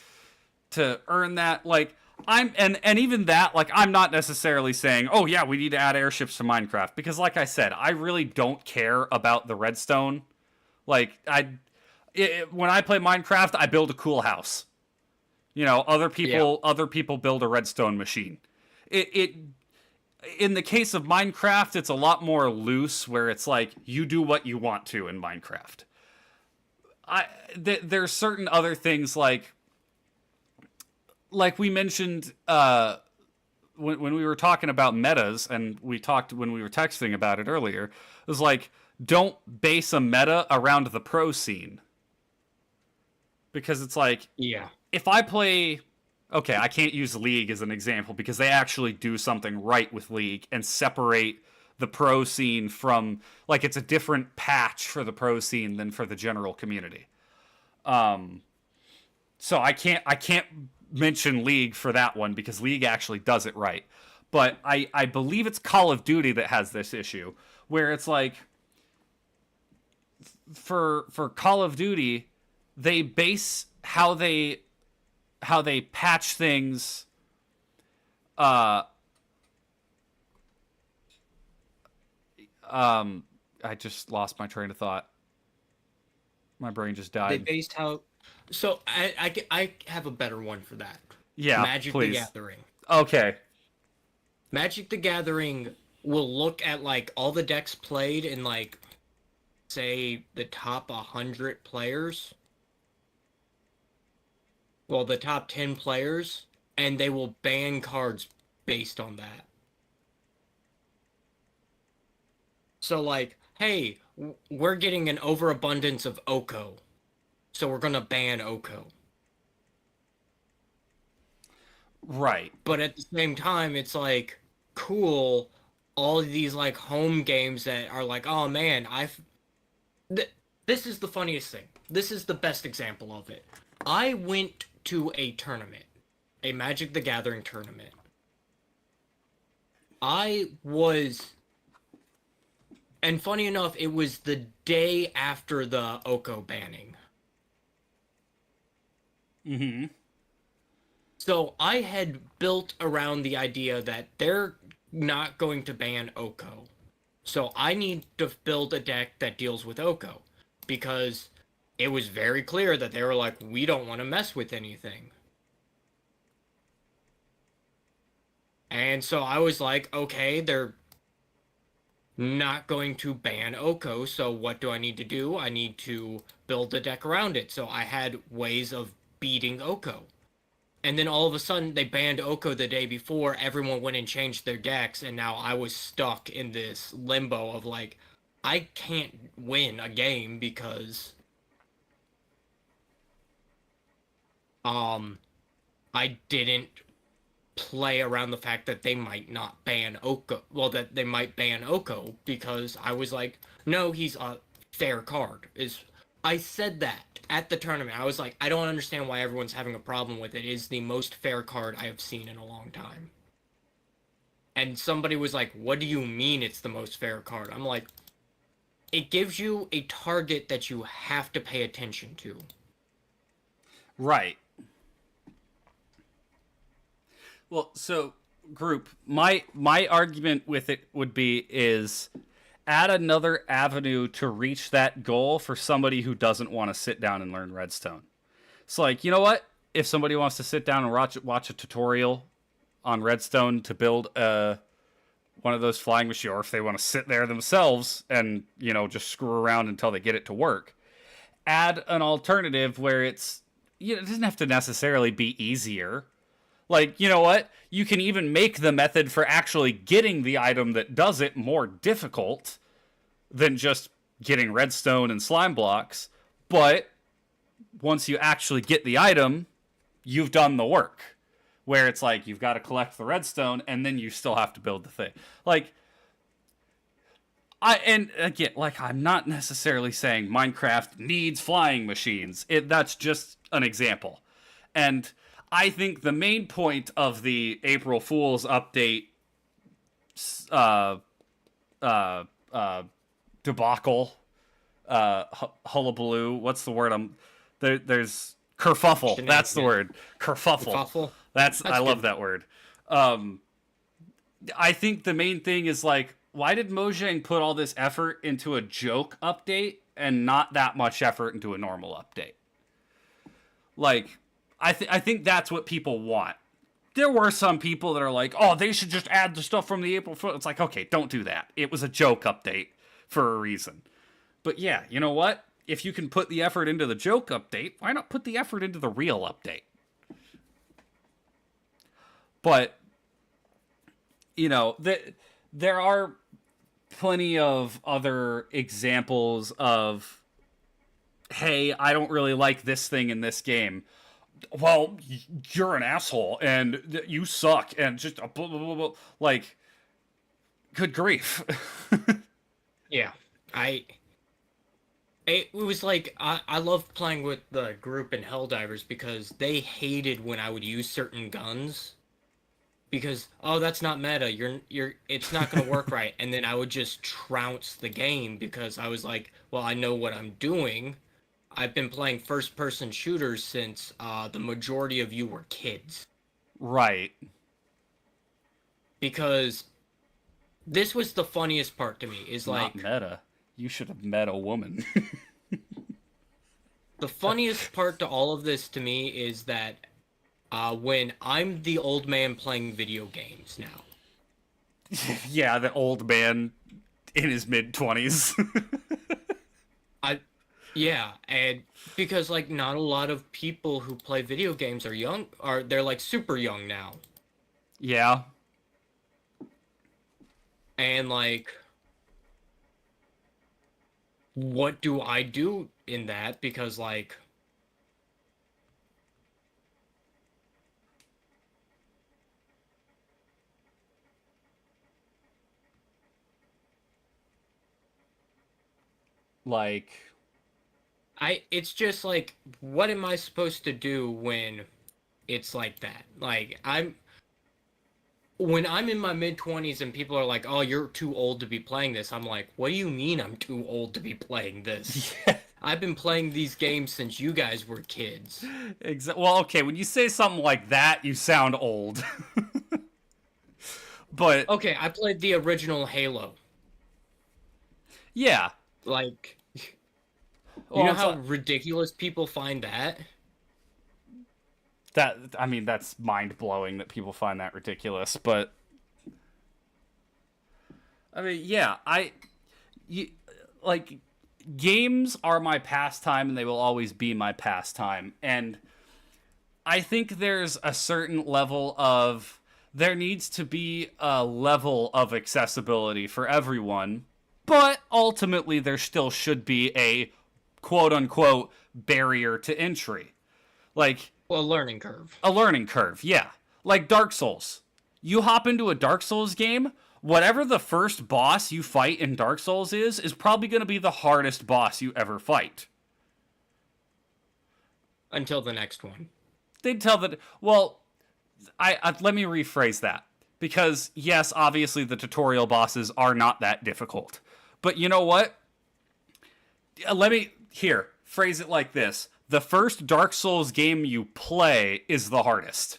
earn that. Like, and even that, like, I'm not necessarily saying, oh yeah, we need to add airships to Minecraft, because like I said, I really don't care about the redstone. Like, when I play Minecraft, I build a cool house. Other people build a redstone machine. In the case of Minecraft, it's a lot more loose, where it's like, you do what you want to in Minecraft. There's certain other things like we mentioned when we were talking about metas, and we talked when we were texting about it earlier. It was like, don't base a meta around the pro scene. Because it's like, yeah, if I play, okay, I can't use League as an example because they actually do something right with League and separate the pro scene from, like, it's a different patch for the pro scene than for the general community. So I can't mention League for that one because League actually does it right. But I believe it's Call of Duty that has this issue where it's like, for Call of Duty, they base how they patch things uh I just lost my train of thought. My brain just They died. based how. So I have a better one for that. Yeah, Magic the please. Gathering. Okay. Magic the Gathering will look at like all the decks played in like say the top 100 players. Well, the top 10 players, and they will ban cards based on that. So like, hey, we're getting an overabundance of Oko, so we're gonna ban Oko. Right. But at the same time, it's like cool. All of these like home games that are like, oh man, this is the funniest thing. This is the best example of it. I went to a tournament, a Magic the Gathering tournament. I was, and funny enough, it was the day after the Oko banning. Mm-hmm. So I had built around the idea that they're not going to ban Oko. So I need to build a deck that deals with Oko. Because it was very clear that they were like, we don't want to mess with anything. And so I was like, okay, they're not going to ban Oko, so what do I need to do? I need to build a deck around it. So I had ways of beating Oko. And then all of a sudden they banned Oko the day before, everyone went and changed their decks, and now I was stuck in this limbo of like, I can't win a game because I didn't play around the fact that they might not ban Oko. Well, that they might ban Oko because I was like, no, he's a fair card. I said that at the tournament. I was like, I don't understand why everyone's having a problem with it. It is the most fair card I have seen in a long time. And somebody was like, what do you mean it's the most fair card? I'm like, it gives you a target that you have to pay attention to. Right. Well, so group, my argument with it would be is add another avenue to reach that goal for somebody who doesn't want to sit down and learn Redstone. It's like, you know what? If somebody wants to sit down and watch a tutorial on Redstone to build one of those flying machines, or if they want to sit there themselves and, just screw around until they get it to work, add an alternative where it doesn't have to necessarily be easier. Like, you know what? You can even make the method for actually getting the item that does it more difficult than just getting redstone and slime blocks. But once you actually get the item, you've done the work. Where it's like, you've got to collect the redstone and then you still have to build the thing. Like, and again, like, I'm not necessarily saying Minecraft needs flying machines. That's just an example. And I think the main point of the April Fool's update debacle, hullabaloo, what's the word? There's kerfuffle. That's the word. Kerfuffle. That's I love that word. I think the main thing is like, why did Mojang put all this effort into a joke update and not that much effort into a normal update? Like, I think that's what people want. There were some people that are like, oh, they should just add the stuff from the April Fool. It's like, okay, don't do that. It was a joke update for a reason. But yeah, you know what? If you can put the effort into the joke update, why not put the effort into the real update? But, there are plenty of other examples of, hey, I don't really like this thing in this game. Well, you're an asshole and you suck and just blah, blah, blah, blah. Like, good grief. Yeah, it was like I loved playing with the group in Helldivers because they hated when I would use certain guns because oh that's not meta. It's not gonna work right. And then I would just trounce the game because I was like, well, I know what I'm doing. I've been playing first person shooters since the majority of you were kids. Right. Because this was the funniest part to me is Not like meta. You should have met a woman. the funniest part to all of this to me is that when I'm the old man playing video games now. Yeah, the old man in his mid-20s. Yeah, and because like not a lot of people who play video games are young, they're like super young now. Yeah. And like what do I do in that? Because like it's just like what am I supposed to do when it's like that? Like when I'm in my mid 20s and people are like, "Oh, you're too old to be playing this." I'm like, "What do you mean I'm too old to be playing this?" yeah. I've been playing these games since you guys were kids. Well, okay, when you say something like that, you sound old. But Okay, I played the original Halo. yeah. Like, Well, you know how ridiculous people find that? that I mean that's mind-blowing that people find that ridiculous, but I mean, yeah, like games are my pastime and they will always be my pastime. And I think there's a certain level of there needs to be a level of accessibility for everyone, but ultimately there still should be a quote unquote barrier to entry. Like Well, a learning curve. a learning curve, yeah. Like Dark Souls. You hop into a Dark Souls game, whatever the first boss you fight in Dark Souls is probably going to be the hardest boss you ever fight. Until the next one. They'd tell that, well, I let me rephrase that. Because, yes, obviously the tutorial bosses are not that difficult. But you know what? Here, phrase it like this. The first Dark Souls game you play is the hardest.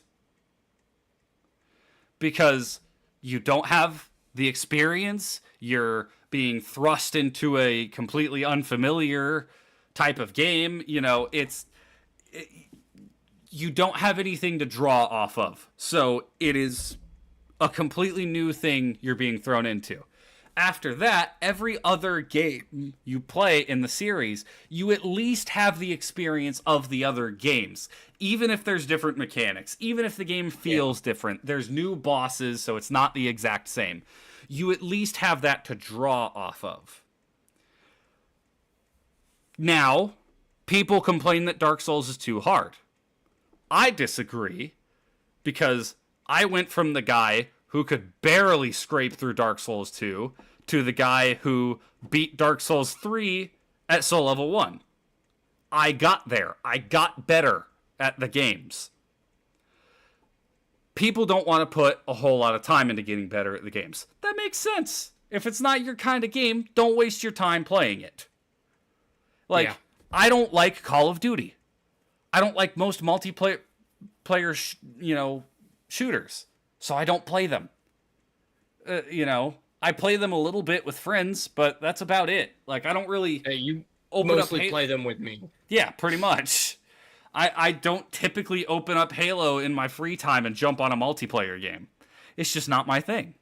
Because you don't have the experience, you're being thrust into a completely unfamiliar type of game, you don't have anything to draw off of. So it is a completely new thing you're being thrown into. After that, every other game you play in the series, you at least have the experience of the other games. Even if there's different mechanics, even if the game feels different, there's new bosses, so it's not the exact same. You at least have that to draw off of. Now, people complain that Dark Souls is too hard. I disagree, because I went from the guy who could barely scrape through Dark Souls 2 to the guy who beat Dark Souls 3 at soul level 1. I got there. I got better at the games. People don't want to put a whole lot of time into getting better at the games. That makes sense. If it's not your kind of game, don't waste your time playing it. I don't like Call of Duty. I don't like most multiplayer shooters. So I don't play them. I play them a little bit with friends, but that's about it. Like, I don't really You open mostly up play them with me. Yeah, pretty much. I don't typically open up Halo in my free time and jump on a multiplayer game. It's just not my thing.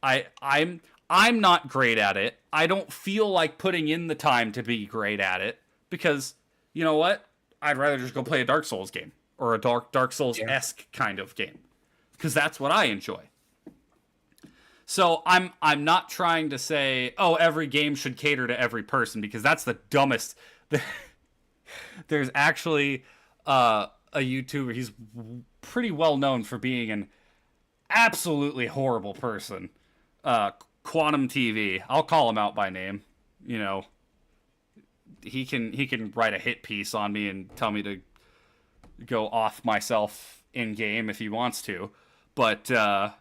I'm not great at it. I don't feel like putting in the time to be great at it because, you know what? I'd rather just go play a Dark Souls game or a Dark Souls-esque kind of game because that's what I enjoy. So I'm not trying to say, oh, every game should cater to every person because that's the dumbest. There's actually a YouTuber. He's pretty well known for being an absolutely horrible person. Quantum TV. I'll call him out by name. He can write a hit piece on me and tell me to go off myself in game if he wants to. but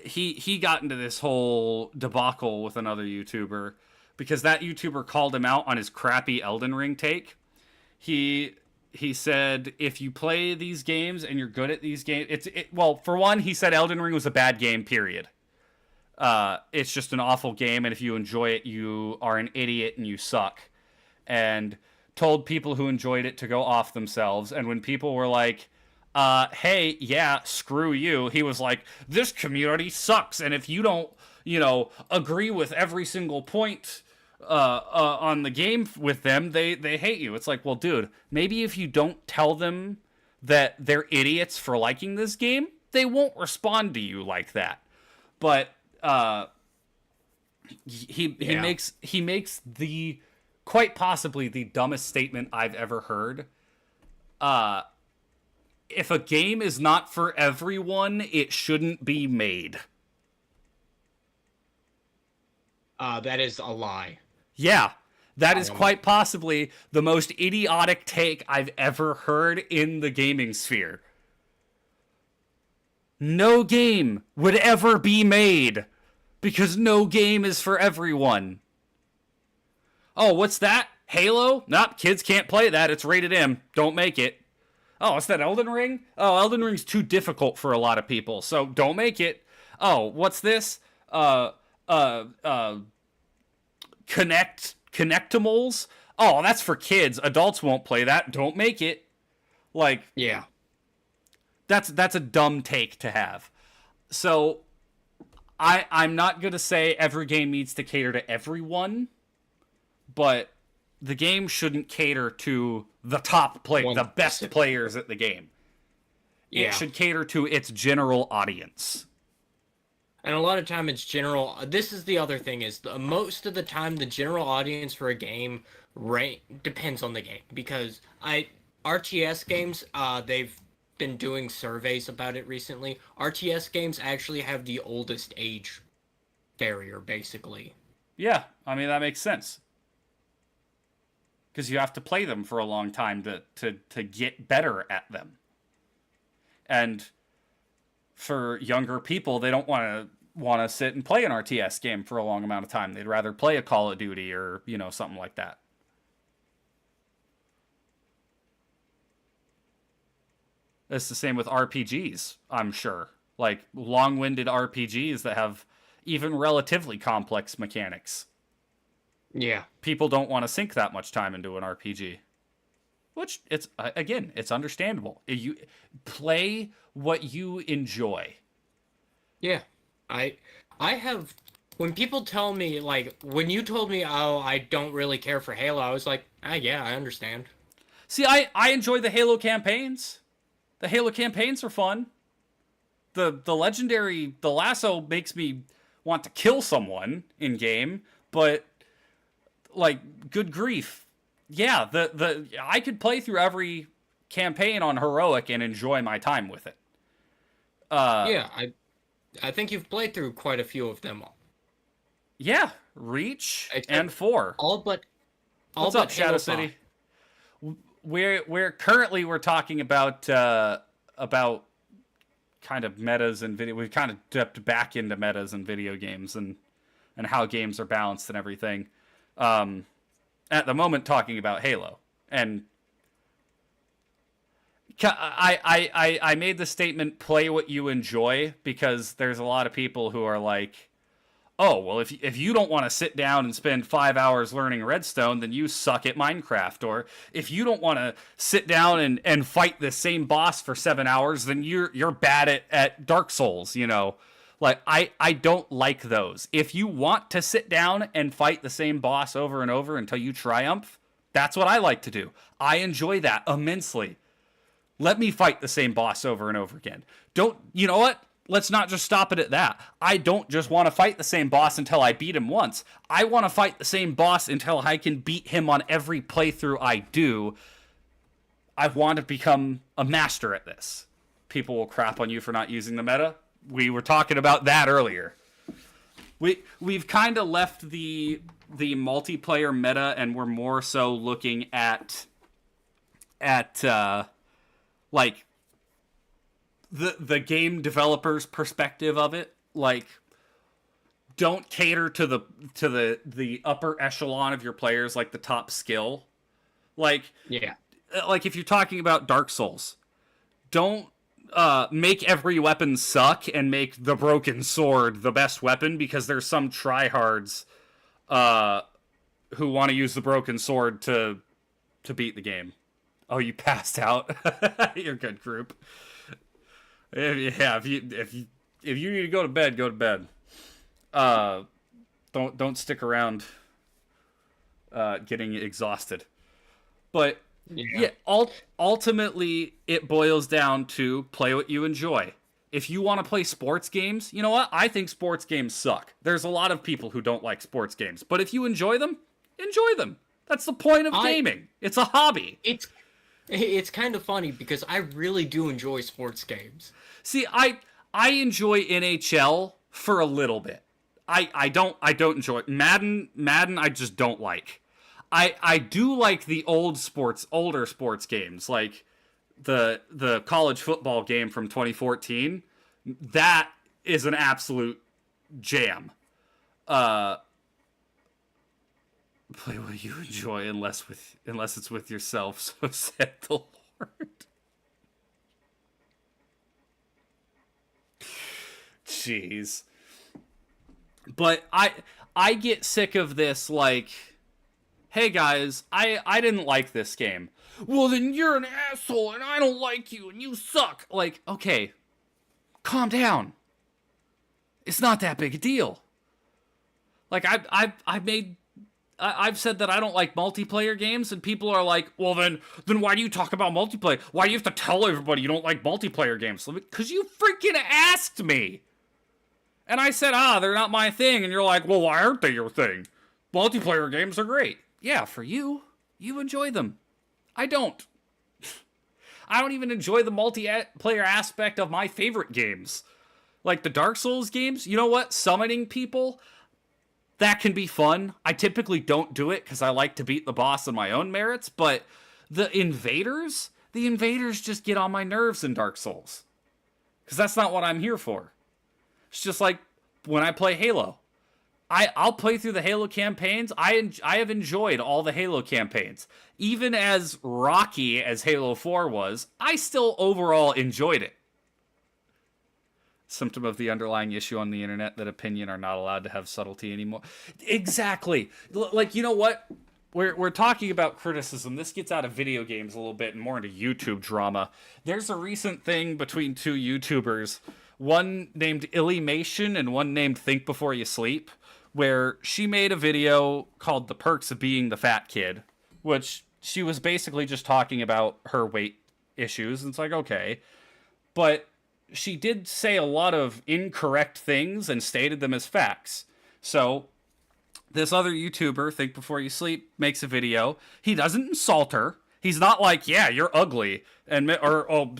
he got into this whole debacle with another YouTuber because that YouTuber called him out on his crappy Elden Ring take. He said, if you play these games and you're good at these games, well, for one, he said Elden Ring was a bad game, period. It's just an awful game, and if you enjoy it, you are an idiot and you suck. And told people who enjoyed it to go off themselves. And when people were like, hey, yeah, screw you, he was like, this community sucks, and if you don't, agree with every single point on the game with them, they hate you. It's like, well, dude, maybe if you don't tell them that they're idiots for liking this game, they won't respond to you like that. But he makes the quite possibly the dumbest statement I've ever heard. If a game is not for everyone, it shouldn't be made. That is a lie. Yeah, that is quite possibly the most idiotic take I've ever heard in the gaming sphere. No game would ever be made because no game is for everyone. Oh, what's that? Halo? Nope, kids can't play that. It's rated M. Don't make it. Oh, what's that, Elden Ring? Oh, Elden Ring's too difficult for a lot of people, so don't make it. Oh, what's this? Connectimals? Oh, that's for kids. Adults won't play that. Don't make it. Like, yeah. That's a dumb take to have. So, I'm not going to say every game needs to cater to everyone, but the game shouldn't cater to the top the best players at the game. Yeah. It should cater to its general audience. And a lot of time it's general. This is the other thing is most of the time the general audience for a game depends on the game, because RTS games, they've been doing surveys about it recently. RTS games actually have the oldest age barrier, basically. Yeah, I mean, that makes sense. Because you have to play them for a long time to get better at them. And for younger people, they don't want to sit and play an RTS game for a long amount of time. They'd rather play a Call of Duty or, something like that. It's the same with RPGs, I'm sure. Like, long-winded RPGs that have even relatively complex mechanics. Yeah. People don't want to sink that much time into an RPG. Which, it's understandable. You play what you enjoy. Yeah. I have... When people tell me, like, when you told me, oh, I don't really care for Halo, I was like, yeah, I understand. See, I enjoy the Halo campaigns. The Halo campaigns are fun. The legendary, the lasso makes me want to kill someone in game, but like, good grief. Yeah, I could play through every campaign on Heroic and enjoy my time with it. Yeah, I think you've played through quite a few of them. Yeah, Reach and 4. What's up, Shadow City? We're currently talking about kind of metas and video. We've kind of dipped back into metas and video games and how games are balanced and everything. At the moment, talking about Halo, and I made the statement, play what you enjoy, because there's a lot of people who are like, oh, well, if you don't want to sit down and spend 5 hours learning Redstone, then you suck at Minecraft. Or if you don't want to sit down and fight the same boss for 7 hours, then you're bad at Dark Souls, Like, I don't like those. If you want to sit down and fight the same boss over and over until you triumph, that's what I like to do. I enjoy that immensely. Let me fight the same boss over and over again. You know what? Let's not just stop it at that. I don't just want to fight the same boss until I beat him once. I want to fight the same boss until I can beat him on every playthrough I do. I want to become a master at this. People will crap on you for not using the meta. We were talking about that earlier. We've kind of left the multiplayer meta, and we're more so looking at like the game developer's perspective of it. Like, don't cater to the upper echelon of your players, like the top skill. Like, Yeah. like if you're talking about Dark Souls, don't make every weapon suck and make the broken sword the best weapon because there's some tryhards who want to use the broken sword to beat the game. Oh, you passed out. You're good, group. Yeah, if you need to go to bed, go to bed. Don't stick around getting exhausted. But yeah, ultimately it boils down to play what you enjoy. If you want to play sports games, you know what? I think sports games suck. There's a lot of people who don't like sports games, but if you enjoy them, enjoy them. That's the point of gaming. It's a hobby. It's kind of funny because I really do enjoy sports games. See, I enjoy NHL for a little bit. I don't enjoy it. Madden I just don't like. I do like the older sports games, like the college football game from 2014. That is an absolute jam. Play what you enjoy unless it's with yourself, so said the Lord. Jeez. But I get sick of this, like, hey guys, I didn't like this game. Well, then you're an asshole and I don't like you and you suck. Like, okay, calm down. It's not that big a deal. Like, I've said that I don't like multiplayer games, and people are like, well, then why do you talk about multiplayer? Why do you have to tell everybody you don't like multiplayer games? Because you freaking asked me. And I said, they're not my thing. And you're like, well, why aren't they your thing? Multiplayer games are great. Yeah, for you. You enjoy them. I don't. I don't even enjoy the multiplayer aspect of my favorite games. Like the Dark Souls games, you know what? Summoning people, that can be fun. I typically don't do it because I like to beat the boss on my own merits, but the invaders just get on my nerves in Dark Souls. Because that's not what I'm here for. It's just like when I play Halo. I'll play through the Halo campaigns. I have enjoyed all the Halo campaigns. Even as rocky as Halo 4 was, I still overall enjoyed it. Symptom of the underlying issue on the internet that opinion are not allowed to have subtlety anymore. Exactly. Like, you know what? We're talking about criticism. This gets out of video games a little bit and more into YouTube drama. There's a recent thing between two YouTubers, one named Illymation and one named Think Before You Sleep, where she made a video called The Perks of Being the Fat Kid, which she was basically just talking about her weight issues. And it's like, okay. But she did say a lot of incorrect things and stated them as facts. So this other YouTuber, Think Before You Sleep, makes a video. He doesn't insult her. He's not like, yeah, you're ugly, or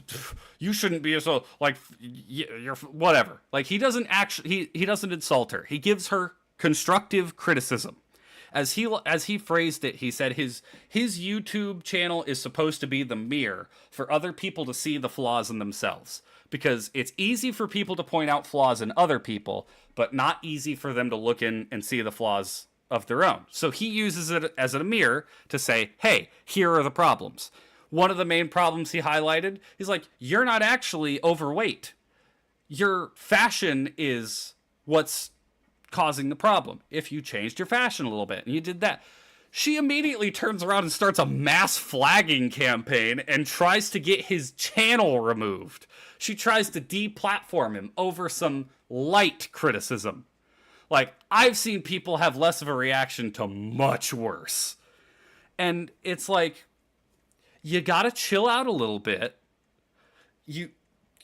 you shouldn't be so, like, you're whatever. Like, he doesn't actually, he doesn't insult her. He gives her constructive criticism. As he phrased it, he said his YouTube channel is supposed to be the mirror for other people to see the flaws in themselves. Because it's easy for people to point out flaws in other people, but not easy for them to look in and see the flaws of their own. So he uses it as a mirror to say, hey, here are the problems. One of the main problems he highlighted is like, you're not actually overweight. Your fashion is what's causing the problem. If you changed your fashion a little bit and you did that. She immediately turns around and starts a mass flagging campaign and tries to get his channel removed. She tries to deplatform him over some light criticism. Like, I've seen people have less of a reaction to much worse. And it's like, you gotta chill out a little bit. You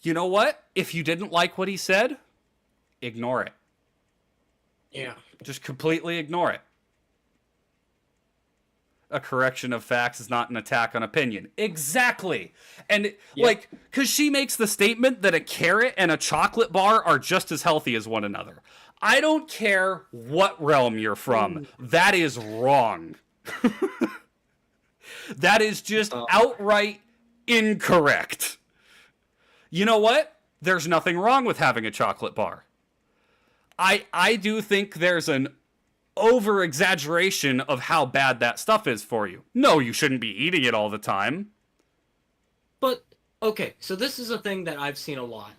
know what? If you didn't like what he said, ignore it. Yeah. Just completely ignore it. A correction of facts is not an attack on opinion. Exactly. And like, because she makes the statement that a carrot and a chocolate bar are just as healthy as one another. I don't care what realm you're from. That is wrong. That is just outright incorrect. You know what? There's nothing wrong with having a chocolate bar. I do think there's an over exaggeration of how bad that stuff is for you. No, you shouldn't be eating it all the time. But okay, so this is a thing that I've seen a lot.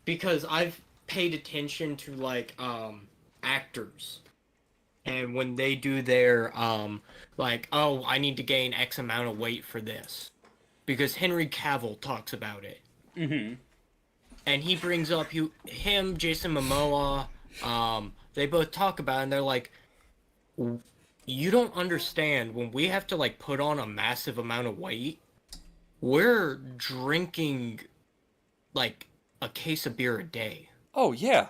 Because I've paid attention to like actors, and when they do their like, oh, I need to gain X amount of weight for this, because Henry Cavill talks about it. Mm-hmm. And he brings up him, Jason Momoa, they both talk about it, and they're like, you don't understand, when we have to like put on a massive amount of weight, we're drinking like a case of beer a day. Oh yeah.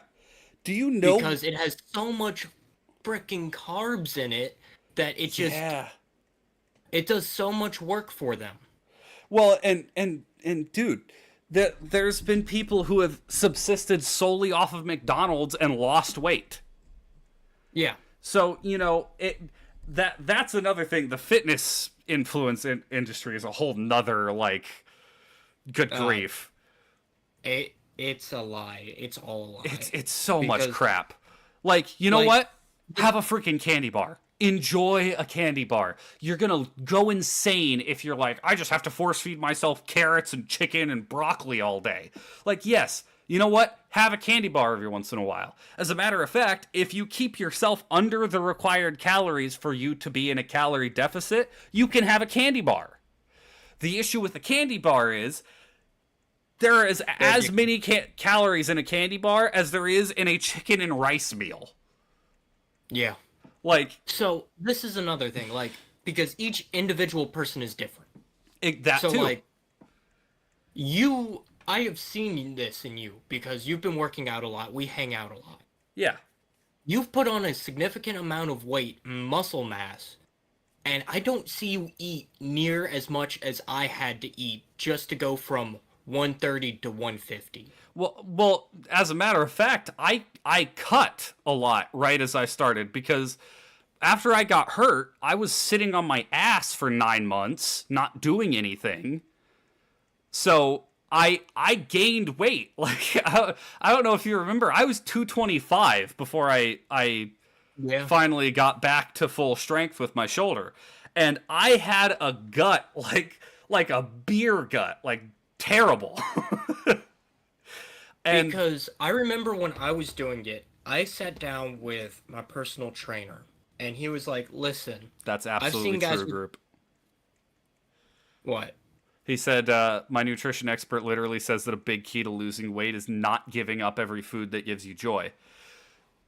Do you know? Because it has so much freaking carbs in it that it just it does so much work for them. Well, and dude, there's been people who have subsisted solely off of McDonald's and lost weight. Yeah. So, you know, that's another thing. The fitness influence industry is a whole nother, like, good grief. It's a lie. It's all a lie. It's so much crap. Like, you know what? Have a freaking candy bar. Enjoy a candy bar. You're gonna go insane if you're like, I just have to force feed myself carrots and chicken and broccoli all day. Like, yes, you know what? Have a candy bar every once in a while. As a matter of fact, if you keep yourself under the required calories for you to be in a calorie deficit, you can have a candy bar. The issue with the candy bar is there is as many calories in a candy bar as there is in a chicken and rice meal. Yeah. Like, so this is another thing, like, because each individual person is different. So, too. Like, I have seen this in you because you've been working out a lot. We hang out a lot. Yeah. You've put on a significant amount of weight, muscle mass, and I don't see you eat near as much as I had to eat just to go from 130 to 150. Well, as a matter of fact, I cut a lot right as I started, because after I got hurt, I was sitting on my ass for 9 months, not doing anything. So I gained weight. Like, I don't know if you remember, I was 225 before I finally got back to full strength with my shoulder. And I had a gut like a beer gut, like terrible. And because I remember when I was doing it, I sat down with my personal trainer, and he was like, listen, that's absolutely I've seen guys true, group. What? He said, my nutrition expert literally says that a big key to losing weight is not giving up every food that gives you joy.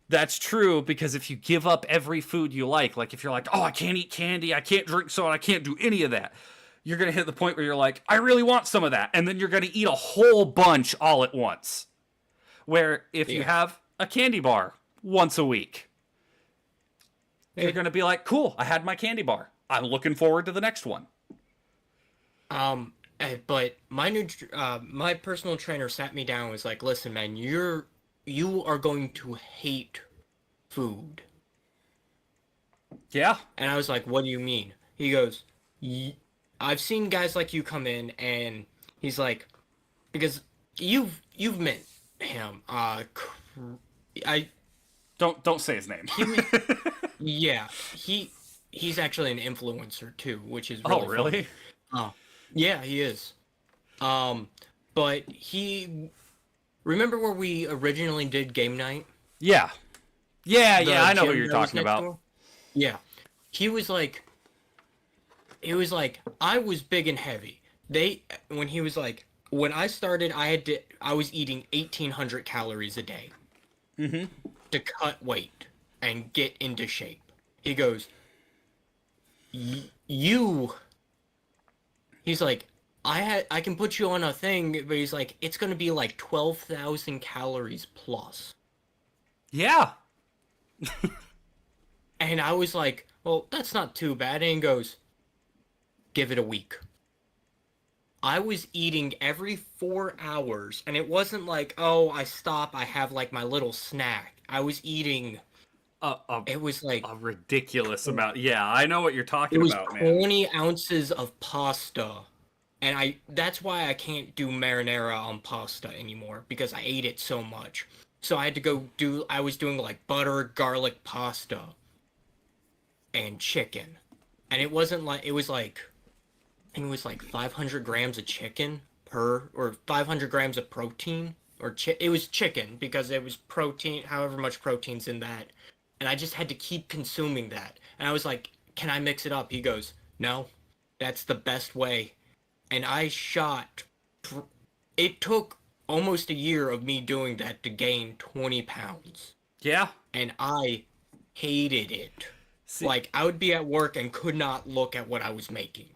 That's true, because if you give up every food you like if you're like, oh, I can't eat candy, I can't drink soda, I can't do any of that, you're going to hit the point where you're like, I really want some of that. And then you're going to eat a whole bunch all at once. Where if you have a candy bar once a week, you're going to be like, cool, I had my candy bar. I'm looking forward to the next one. But my personal trainer sat me down and was like, listen, man, you are going to hate food. Yeah. And I was like, what do you mean? He goes, I've seen guys like you come in, and he's like, because you've met him. Don't say his name. Yeah, he's actually an influencer too, which is really really? Funny. Oh, yeah, he is. But he remember where we originally did game night? Yeah, I know what you're talking about. Door? Yeah, he was like, I was big and heavy. When I started, I was eating 1,800 calories a day to cut weight and get into shape. He goes, he's like, I can put you on a thing, but he's like, it's gonna be like 12,000 calories plus. Yeah. And I was like, well, that's not too bad. And he goes, give it a week. I was eating every 4 hours, and it wasn't like, oh, I stop, I have like my little snack. I was eating. It was like a ridiculous amount. Yeah, I know what you're talking about, man. 20 ounces of pasta And that's why I can't do marinara on pasta anymore because I ate it so much. So I had to I was doing like butter, garlic pasta and chicken. And it was like, I think it was like 500 grams of chicken or 500 grams of protein, it was chicken because it was protein, however much protein's in that. And I just had to keep consuming that. And I was like, can I mix it up? He goes, no, that's the best way. And it took almost a year of me doing that to gain 20 pounds. Yeah. And I hated it. See, Like, I would be at work and could not look at what I was making.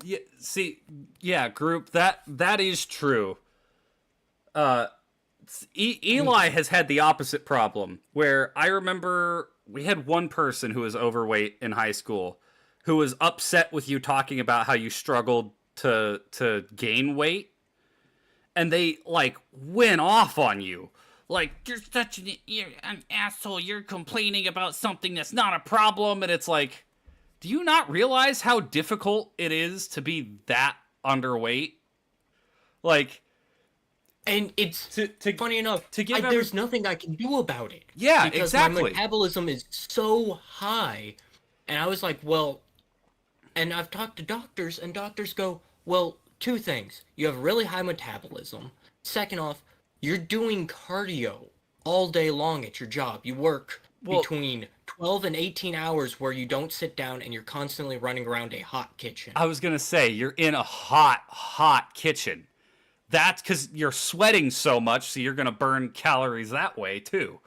yeah, see, yeah, group, that is true. Eli has had the opposite problem, where I remember we had one person who was overweight in high school who was upset with you talking about how you struggled to gain weight, and they like went off on you. Like, you're an asshole, you're complaining about something that's not a problem. And it's like, do you not realize how difficult it is to be that underweight? Like, and it's funny enough, to give there's nothing I can do about it. Yeah, because exactly. my metabolism is so high. And I was like, well, and I've talked to doctors, and doctors go, well, two things. You have really high metabolism. Second off, you're doing cardio all day long at your job. You work between 12 and 18 hours where you don't sit down and you're constantly running around a hot kitchen. I was going to say, you're in a hot kitchen. That's because you're sweating so much, so you're going to burn calories that way, too.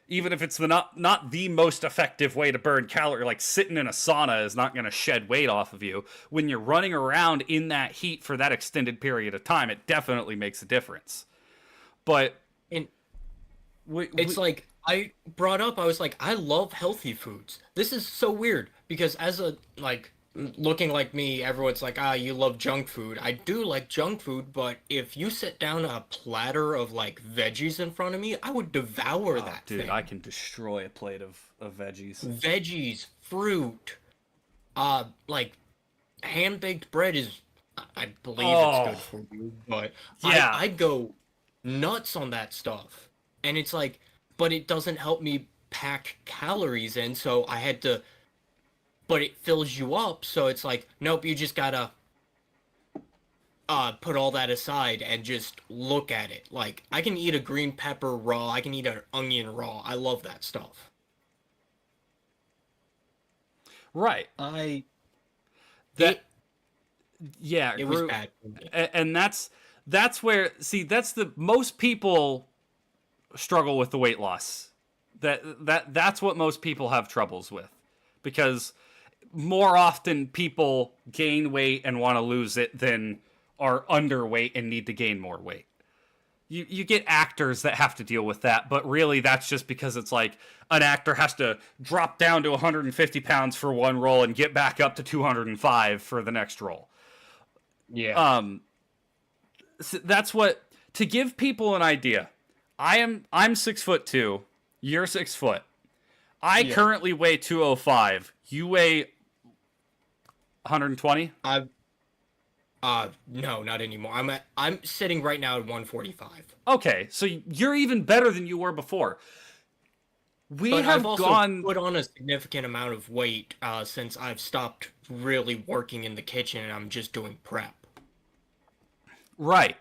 Even if it's not the most effective way to burn calories, like sitting in a sauna is not going to shed weight off of you. When you're running around in that heat for that extended period of time, it definitely makes a difference. But it's like I brought up, I was like, I love healthy foods. This is so weird because as a like looking like me, everyone's like, you love junk food. I do like junk food, but if you sit down a platter of like veggies in front of me, I would devour that dude, thing. I can destroy a plate of veggies. Veggies, fruit, like hand-baked bread is, I believe it's good for you, but yeah. I go nuts on that stuff. And it's like, but it doesn't help me pack calories in, so I had to, but it fills you up, so it's like, nope, you just gotta put all that aside and just look at it. Like, I can eat a green pepper raw, I can eat an onion raw. I love that stuff. Right. It was bad. And that's where, see, that's the most people struggle with the weight loss. That's what most people have troubles with, because more often people gain weight and want to lose it than are underweight and need to gain more weight. You get actors that have to deal with that, but really that's just because it's like an actor has to drop down to 150 pounds for one role and get back up to 205 for the next role. Yeah. So that's what, to give people an idea. I'm 6'2", you're 6 foot. I currently weigh 205. You weigh 120? No, not anymore. I'm sitting right now at 145. Okay, so you're even better than you were before. I've also put on a significant amount of weight since I've stopped really working in the kitchen and I'm just doing prep. Right.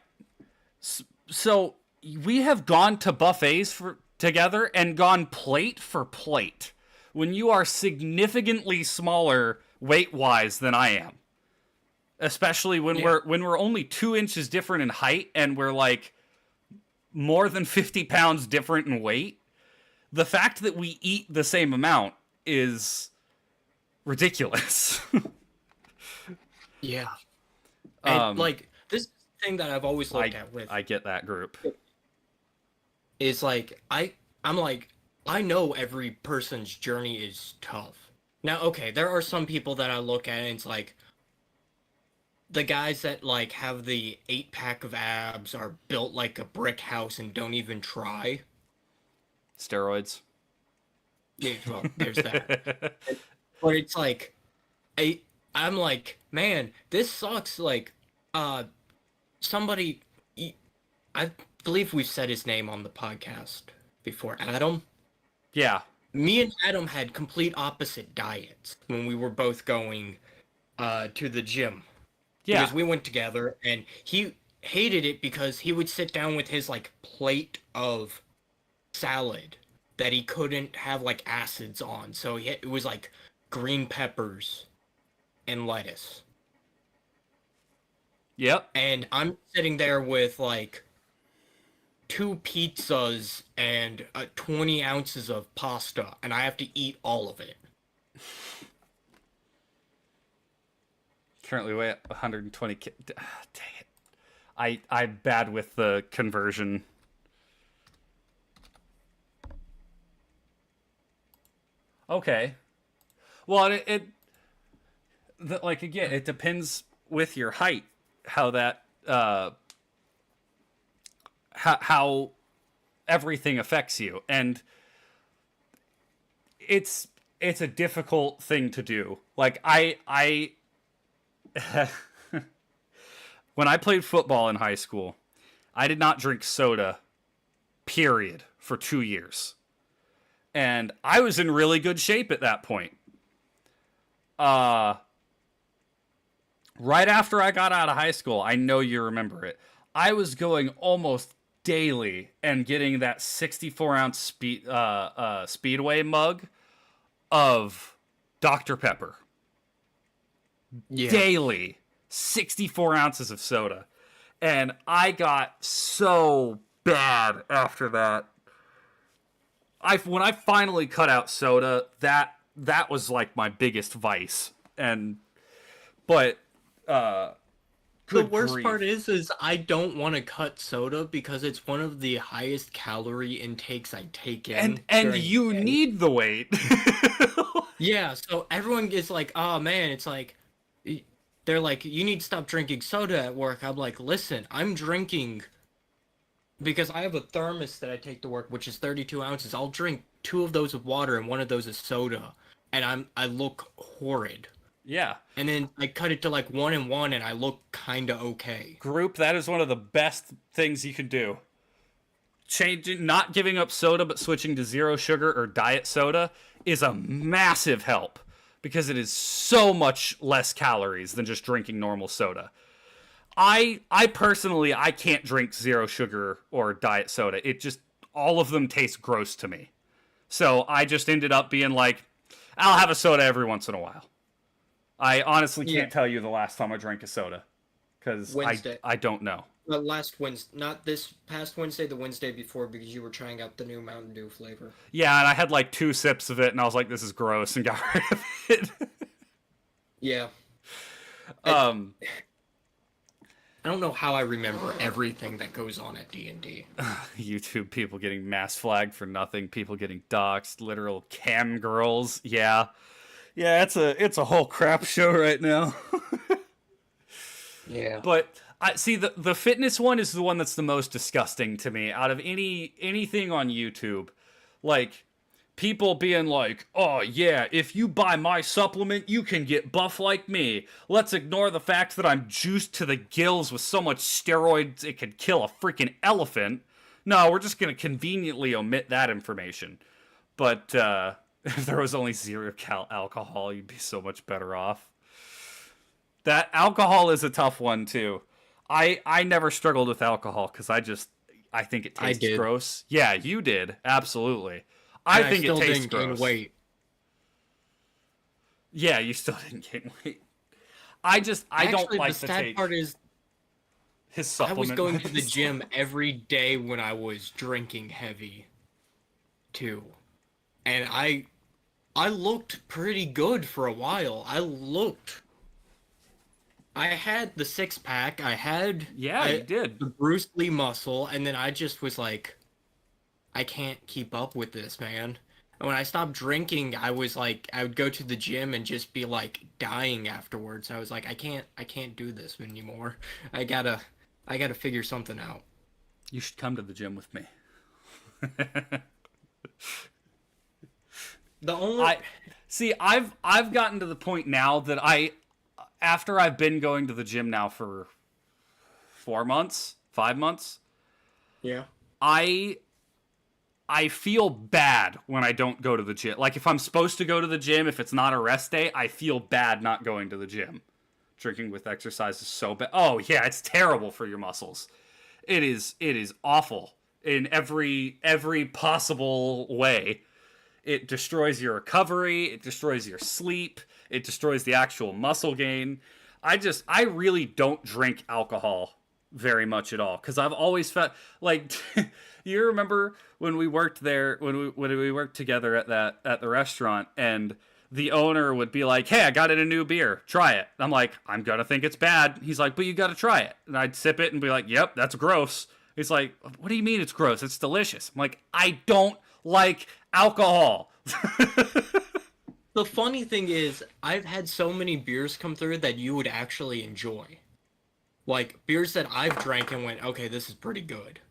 So we have gone to buffets together and gone plate for plate when you are significantly smaller weight-wise than I am. Especially when we're only 2 inches different in height and we're like more than 50 pounds different in weight. The fact that we eat the same amount is ridiculous. Yeah. And like this thing that I've always looked at with, I get that group. Is like I'm like, I know every person's journey is tough. Now, okay, there are some people that I look at and it's like the guys that like have the 8-pack of abs are built like a brick house and don't even try. Steroids. Yeah, well, there's that. But it's like I'm like, man, this sucks. Like, somebody, I believe we've said his name on the podcast before, Adam. Yeah. Me and Adam had complete opposite diets when we were both going to the gym Yeah. because we went together, and he hated it because he would sit down with his like plate of salad that he couldn't have like acids on, so it was like green peppers and lettuce. Yep. And I'm sitting there with like two pizzas and 20 ounces of pasta, and I have to eat all of it. Currently weigh at 120 dang it. I'm bad with the conversion. Okay. Well, like again, it depends with your height how that how everything affects you, and it's a difficult thing to do. Like I when I played football in high school, I did not drink soda, period, for 2 years. And I was in really good shape at that point. Right after I got out of high school, I know you remember it, I was going almost daily and getting that 64-ounce Speedway mug of Dr. Pepper. Yeah. Daily. 64 ounces of soda. And I got so bad after that. When I finally cut out soda, that was like my biggest vice. But The good worst grief. part is I don't want to cut soda because it's one of the highest calorie intakes I take in. And during you the day. need the weight. Yeah, so everyone gets like, oh man, it's like, they're like, you need to stop drinking soda at work. I'm like, listen, I'm drinking because I have a thermos that I take to work, which is 32 ounces. I'll drink 2 of those of water and 1 of those is soda, and I look horrid. Yeah. And then I cut it to like 1 and 1, and I look kind of okay. Group, that is one of the best things you can do. Not giving up soda but switching to zero sugar or diet soda is a massive help because it is so much less calories than just drinking normal soda. I personally, I can't drink zero sugar or diet soda. It just, all of them taste gross to me. So I just ended up being like, I'll have a soda every once in a while. I honestly can't tell you the last time I drank a soda because I don't know. Last Wednesday, not this past Wednesday, the Wednesday before, because you were trying out the new Mountain Dew flavor. Yeah, and I had like 2 sips of it, and I was like, "This is gross," and got rid of it. Yeah. I don't know how I remember everything that goes on at D&D. YouTube people getting mass flagged for nothing, people getting doxxed, literal cam girls. Yeah, it's a whole crap show right now. Yeah. But I see the fitness one is the one that's the most disgusting to me out of anything on YouTube. Like people being like, "Oh yeah, if you buy my supplement, you can get buff like me." Let's ignore the fact that I'm juiced to the gills with so much steroids it could kill a freaking elephant. No, we're just going to conveniently omit that information. But if there was only 0 cal alcohol, you'd be so much better off. That alcohol is a tough one too. I never struggled with alcohol because I think it tastes gross. Yeah, you did. Absolutely. I think it tastes gross. Gain weight. Yeah, you still didn't gain weight. I don't like the sad part is his supplement. I was going to the gym every day when I was drinking heavy too. And I looked pretty good for a while. I had the 6-pack. You did. The Bruce Lee muscle, and then I just was like, I can't keep up with this, man. And when I stopped drinking, I was like, I would go to the gym and just be like dying afterwards. I was like, I can't do this anymore. I gotta figure something out. You should come to the gym with me. See, I've gotten to the point now that after I've been going to the gym now for 4 months, 5 months, Yeah. I feel bad when I don't go to the gym. Like, if I'm supposed to go to the gym, if it's not a rest day, I feel bad not going to the gym. Drinking with exercise is so bad. Oh yeah, it's terrible for your muscles. It is awful in every possible way. It destroys your recovery, it destroys your sleep, it destroys the actual muscle gain. I really don't drink alcohol very much at all because I've always felt like you remember when we worked there when we worked together at the restaurant, and the owner would be like, "Hey, I got in a new beer. Try it." I'm like, "I'm gonna think it's bad." He's like, "But you gotta try it." And I'd sip it and be like, "Yep, that's gross." He's like, "What do you mean it's gross? It's delicious." I'm like, "I don't like alcohol." The funny thing is, I've had so many beers come through that you would actually enjoy. Like, beers that I've drank and went, okay, this is pretty good.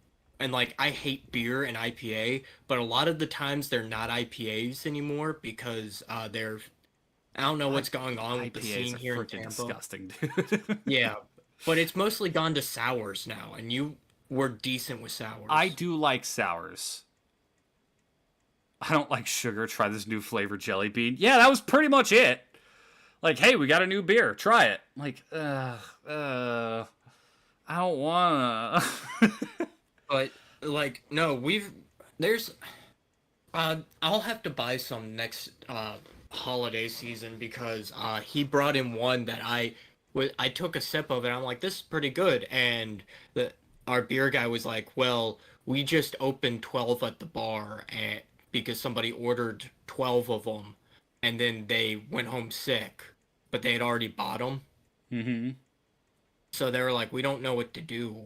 And, like, I hate beer and IPA, but a lot of the times they're not IPAs anymore because they're... I don't know what's going on with the IPAs scene are here in freaking Tampa. disgusting, dude. Yeah, but it's mostly gone to sours now, and you were decent with sours. I do like sours. I don't like sugar. Try this new flavor jelly bean. Yeah, that was pretty much it. Like, hey, we got a new beer. Try it. I'm like, I don't wanna. But, like, no, there's... I'll have to buy some next holiday season because he brought in one that I took a sip of it. I'm like, this is pretty good, and our beer guy was like, well, we just opened 12 at the bar because somebody ordered 12 of them, and then they went home sick, but they had already bought them. Mm-hmm. So they were like, we don't know what to do.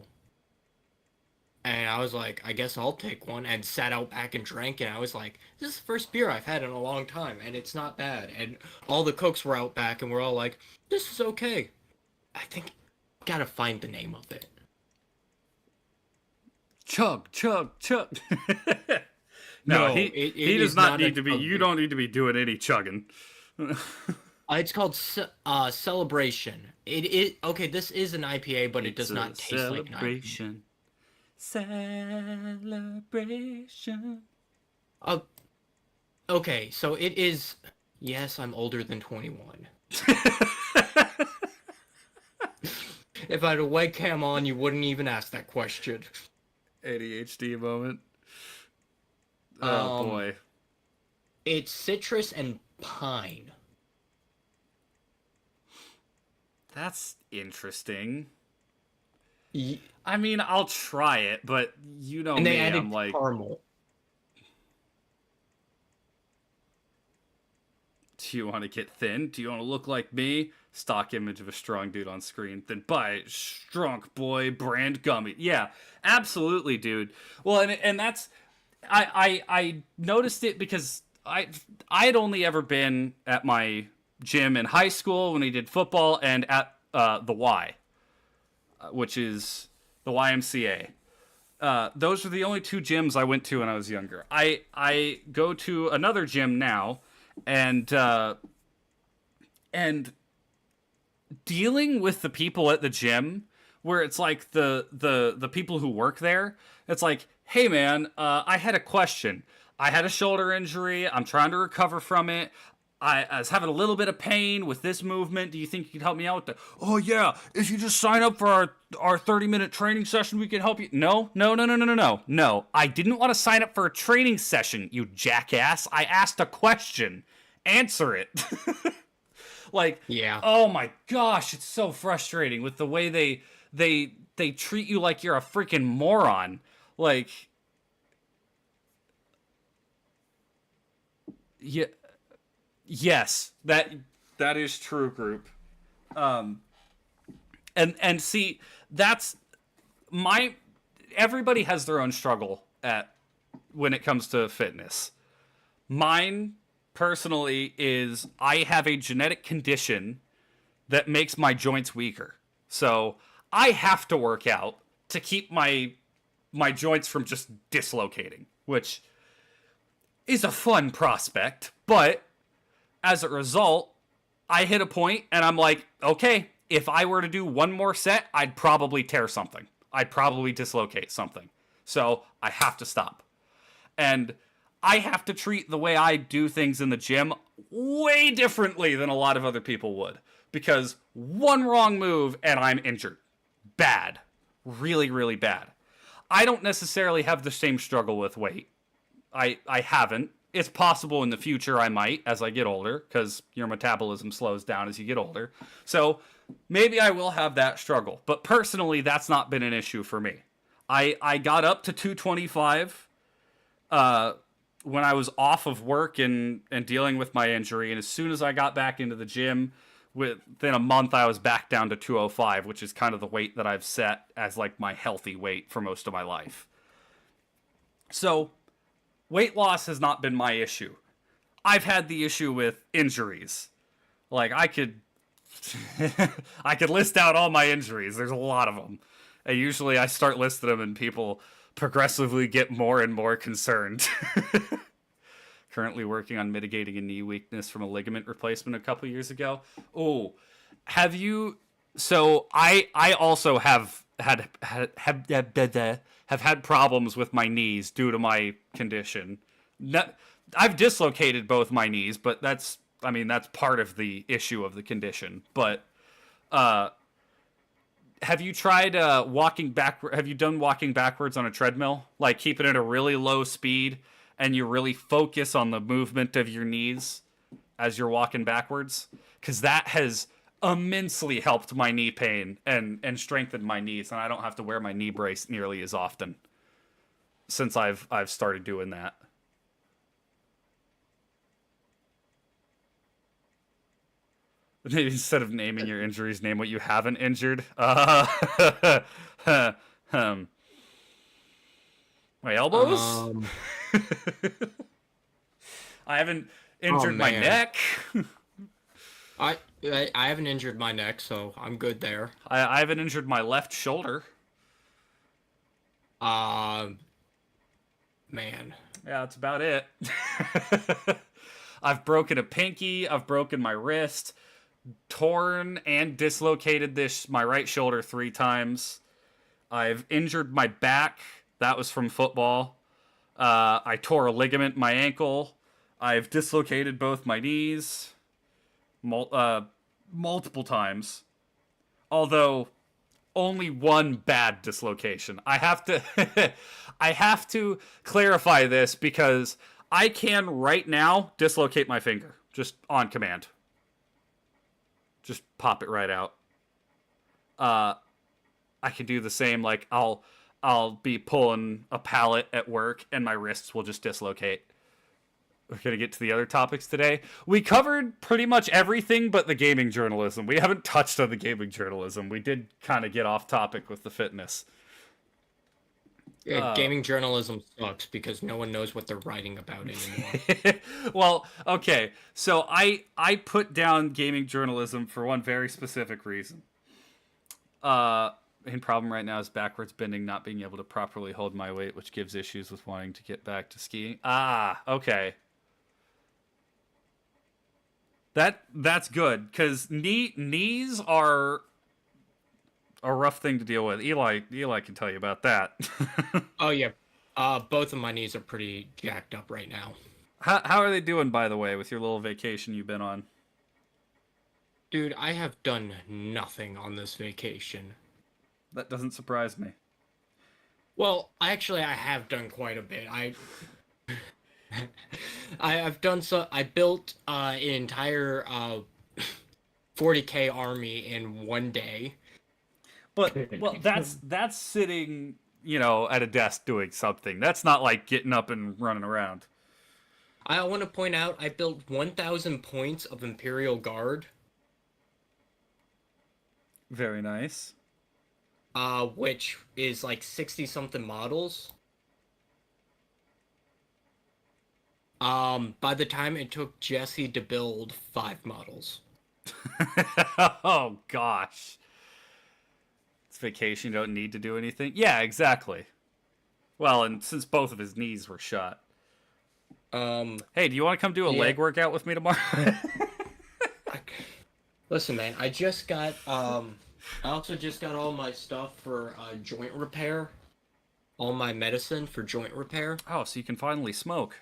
And I was like, I guess I'll take one, and sat out back and drank it. I was like, this is the first beer I've had in a long time, and it's not bad. And all the cooks were out back, and we're all like, this is okay. I think gotta find the name of it. Chug, chug, chug. No, he does not need to be. You don't need to be doing any chugging. It's called Celebration. Okay. This is an IPA, but it does not taste like an IPA. Celebration. Okay, so it is. Yes, I'm older than 21. If I had a webcam on, you wouldn't even ask that question. ADHD moment. Oh boy. It's citrus and pine. That's interesting. I mean, I'll try it, but you know and they me, added I'm like, caramel. do you want to get thin? Do you want to look like me? Stock image of a strong dude on screen. Then buy it. Strong boy brand gummy. Yeah, absolutely, dude. Well, and that's I noticed it because I had only ever been at my gym in high school when we did football and at the Y, which is the YMCA. Those are the only two gyms I went to when I was younger. I go to another gym now, and dealing with the people at the gym, where it's like the people who work there, it's like, hey man, I had a question. I had a shoulder injury. I'm trying to recover from it. I was having a little bit of pain with this movement. Do you think you could help me out with that? Oh yeah, if you just sign up for our 30-minute training session, we can help you. No. I didn't want to sign up for a training session, you jackass. I asked a question. Answer it. Like, yeah. Oh my gosh, it's so frustrating with the way they treat you like you're a freaking moron. Like, yeah. Yes, that is true, group. And see, that's everybody has their own struggle when it comes to fitness. Mine personally is I have a genetic condition that makes my joints weaker. So I have to work out to keep my joints from just dislocating, which is a fun prospect, but as a result, I hit a point and I'm like, okay, if I were to do one more set, I'd probably tear something. I'd probably dislocate something. So I have to stop. And I have to treat the way I do things in the gym way differently than a lot of other people would. Because one wrong move and I'm injured. Bad. Really, really bad. I don't necessarily have the same struggle with weight. I haven't. It's possible in the future I might as I get older, because your metabolism slows down as you get older. So maybe I will have that struggle. But personally, that's not been an issue for me. I got up to 225 when I was off of work and dealing with my injury. And as soon as I got back into the gym, within a month, I was back down to 205, which is kind of the weight that I've set as like my healthy weight for most of my life. So weight loss has not been my issue. I've had the issue with injuries. Like I could list out all my injuries. There's a lot of them. And usually I start listing them and people progressively get more and more concerned. Currently working on mitigating a knee weakness from a ligament replacement a couple years ago. Oh, have you? So I also have had problems with my knees due to my condition. I've dislocated both my knees, but that's part of the issue of the condition. But have you tried walking back? Have you done walking backwards on a treadmill? Like keeping it at a really low speed and you really focus on the movement of your knees as you're walking backwards? Because that has immensely helped my knee pain and strengthened my knees, and I don't have to wear my knee brace nearly as often since I've started doing that. Maybe instead of naming your injuries, name what you haven't injured. My elbows? I haven't injured my neck. I haven't injured my neck, so I'm good there. I haven't injured my left shoulder. Man. Yeah, that's about it. I've broken a pinky. I've broken my wrist. Torn and dislocated my right shoulder 3 times. I've injured my back. That was from football. I tore a ligament in my ankle. I've dislocated both my knees multiple times. Although only one bad dislocation. I have to clarify this because I can right now dislocate my finger just on command. Just pop it right out. I can do the same. Like I'll be pulling a pallet at work and my wrists will just dislocate. We're going to get to the other topics today. We covered pretty much everything but the gaming journalism. We haven't touched on the gaming journalism. We did kind of get off topic with the fitness. Yeah, gaming journalism sucks because no one knows what they're writing about anymore. Well, okay. So I put down gaming journalism for one very specific reason. Main problem right now is backwards bending, not being able to properly hold my weight, which gives issues with wanting to get back to skiing. Ah, okay. That's good, because knees are a rough thing to deal with. Eli can tell you about that. Oh yeah, both of my knees are pretty jacked up right now. How are they doing, by the way, with your little vacation you've been on? Dude, I have done nothing on this vacation. That doesn't surprise me. Well, actually, I have done quite a bit. I've done so. I built an entire 40K army in one day. But well, that's sitting, at a desk doing something. That's not like getting up and running around. I want to point out I built 1,000 points of Imperial Guard. Very nice. Which is like 60-something models. By the time it took Jesse to build 5 models. Oh, gosh. It's vacation, you don't need to do anything? Yeah, exactly. Well, and since both of his knees were shot. Hey, do you want to come do a Yeah. leg workout with me tomorrow? I, listen, man. I also just got all my stuff for joint repair. All my medicine for joint repair. Oh, so you can finally smoke.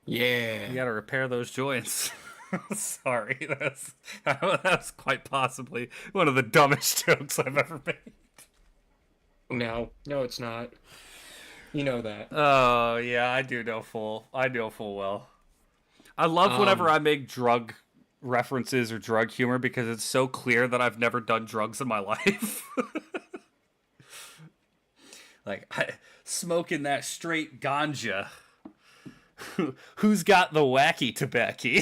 You Yeah. got to repair those joints. Sorry, that's quite possibly one of the dumbest jokes I've ever made. No, it's not. You know that. Oh yeah, I know full well. I love whenever Um, I make drug references or drug humor because it's so clear that I've never done drugs in my life. Smoking that straight ganja. Who's got the wacky tobacco?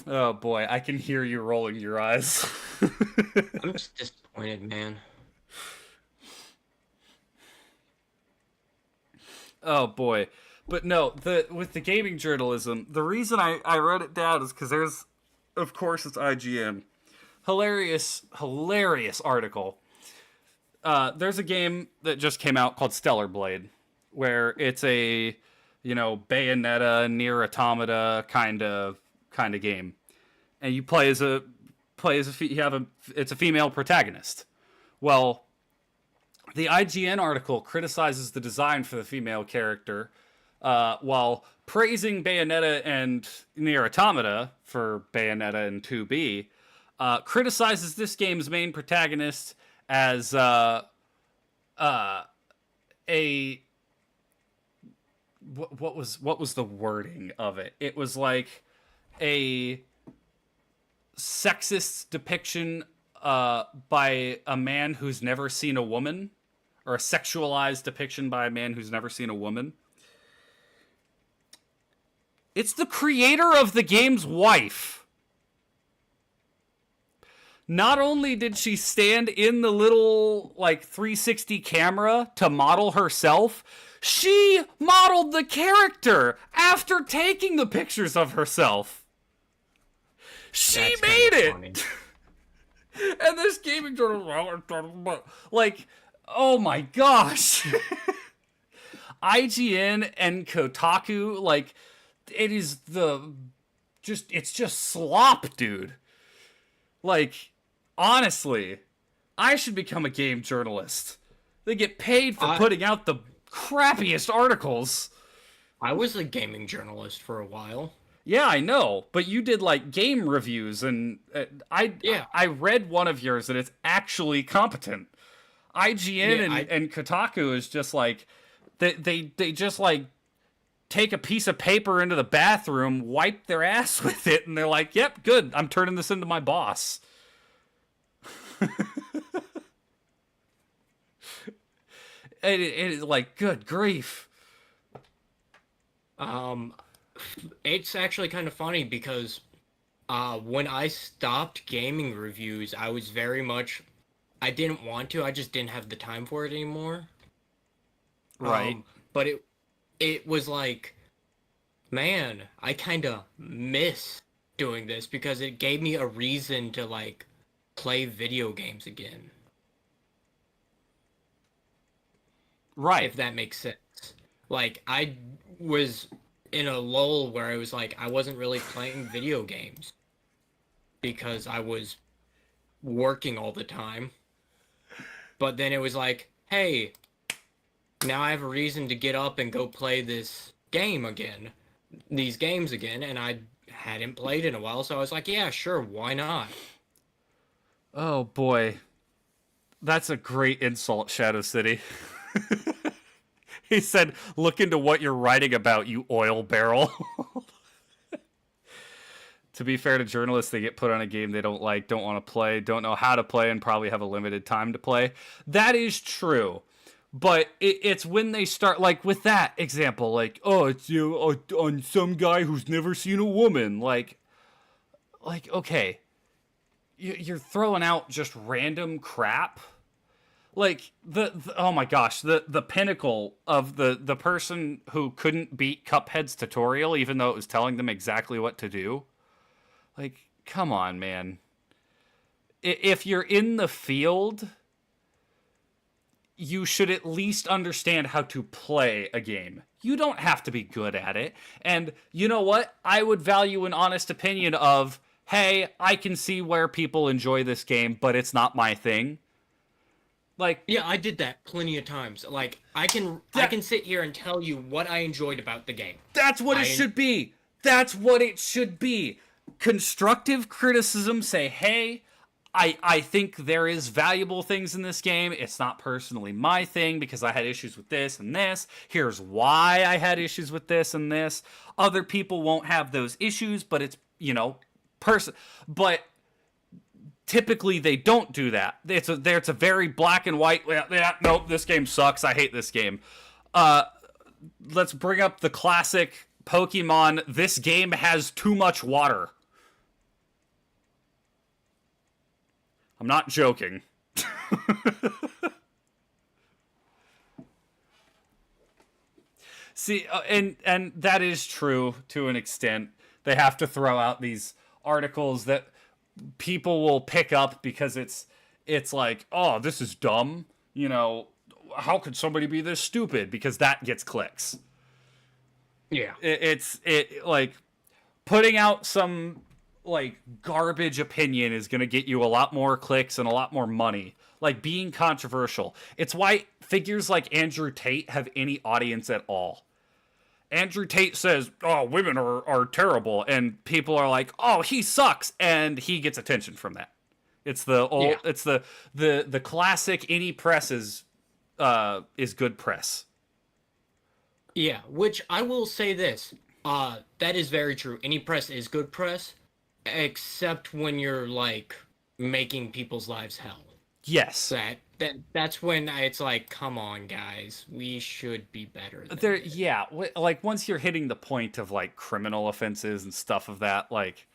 Oh boy, I can hear you rolling your eyes. I'm just disappointed, man. Oh boy. But no, the with the gaming journalism, the reason I wrote it down is because there's, of course, it's IGN. Hilarious article. There's a game that just came out called Stellar Blade, where it's a, Bayonetta, Near Automata kind of game, and you it's a female protagonist. Well, the IGN article criticizes the design for the female character, while praising Bayonetta and Nier Automata for Bayonetta and 2B, criticizes this game's main protagonist as a what was the wording of it? It was like a sexist depiction by a man who's never seen a woman, or a sexualized depiction by a man who's never seen a woman. It's the creator of the game's wife. Not only did she stand in the little 360 camera to model herself, she modeled the character after taking the pictures of herself. She That's made kinda it. funny. And this gaming journal, oh my gosh. IGN and Kotaku, it is it's just slop, dude. Honestly, I should become a game journalist. They get paid for I putting out the crappiest articles. I was a gaming journalist for a while. Yeah, I know, but you did game reviews, and Yeah. I read one of yours, and it's actually competent. IGN Yeah, and Kotaku is just they just take a piece of paper into the bathroom, wipe their ass with it, and they're like, "Yep, good. I'm turning this into my boss." It is good grief. Um, it's actually kind of funny because when I stopped gaming reviews, I was very much I didn't want to. I just didn't have the time for it anymore. Right. But it was like, man, I kind of miss doing this because it gave me a reason to play video games again. Right. If that makes sense. I was in a lull where I was I wasn't really playing video games because I was working all the time. But then it was hey, now I have a reason to get up and go play these games again, and I hadn't played in a while, so I was yeah, sure, why not? Oh boy. That's a great insult, Shadow City. He said, "Look into what you're writing about, you oil barrel." To be fair to journalists, they get put on a game they don't like, don't want to play, don't know how to play, and probably have a limited time to play. That is true. But it's when they start, with that example, oh, it's on some guy who's never seen a woman. Okay, you're throwing out just random crap. The oh my gosh, the pinnacle of the person who couldn't beat Cuphead's tutorial, even though it was telling them exactly what to do. Come on, man. if you're in the field, you should at least understand how to play a game. You don't have to be good at it. And you know what? I would value an honest opinion of, hey, I can see where people enjoy this game, but it's not my thing. Like, Yeah, I did that plenty of times. Like, I can sit here and tell you what I enjoyed about the game. that's what it should be. That's what it should be. Constructive criticism, say, hey, I think there is valuable things in this game. It's not personally my thing because I had issues with this and this. Here's why I had issues with this and this. Other people won't have those issues, but it's, but typically they don't do that. It's a very black and white, nope, this game sucks. I hate this game. Let's bring up the classic Pokemon, this game has too much water. I'm not joking. See, and that is true to an extent. They have to throw out these articles that people will pick up because it's like, oh, this is dumb. How could somebody be this stupid? Because that gets clicks. Yeah. It's like putting out some like garbage opinion is going to get you a lot more clicks and a lot more money. Like being controversial. It's why figures like Andrew Tate have any audience at all. Andrew Tate says, oh, women are terrible. And people are like, oh, he sucks. And he gets attention from that. It's it's the classic any press is good press. Yeah, which I will say this. That is very true. Any press is good press, except when you're, like, making people's lives hell. Yes. That's when it's like, come on, guys. We should be better than this. Yeah, like, once you're hitting the point of, like, criminal offenses and stuff of that, like,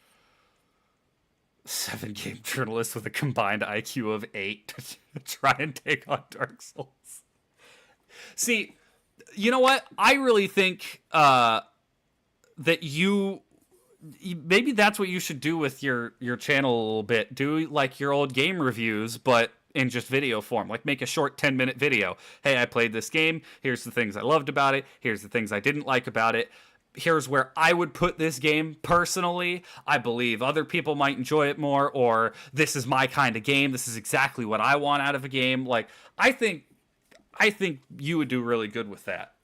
7-game journalist with a combined IQ of 8 to try and take on Dark Souls. See, you know what? I really think that maybe that's what you should do with your channel a little bit. Do like your old game reviews, but in just video form. Like make a short 10-minute video. Hey, I played this game. Here's the things I loved about it. Here's the things I didn't like about it. Here's where I would put this game personally. I believe other people might enjoy it more, or this is my kind of game. This is exactly what I want out of a game. Like, I think you would do really good with that.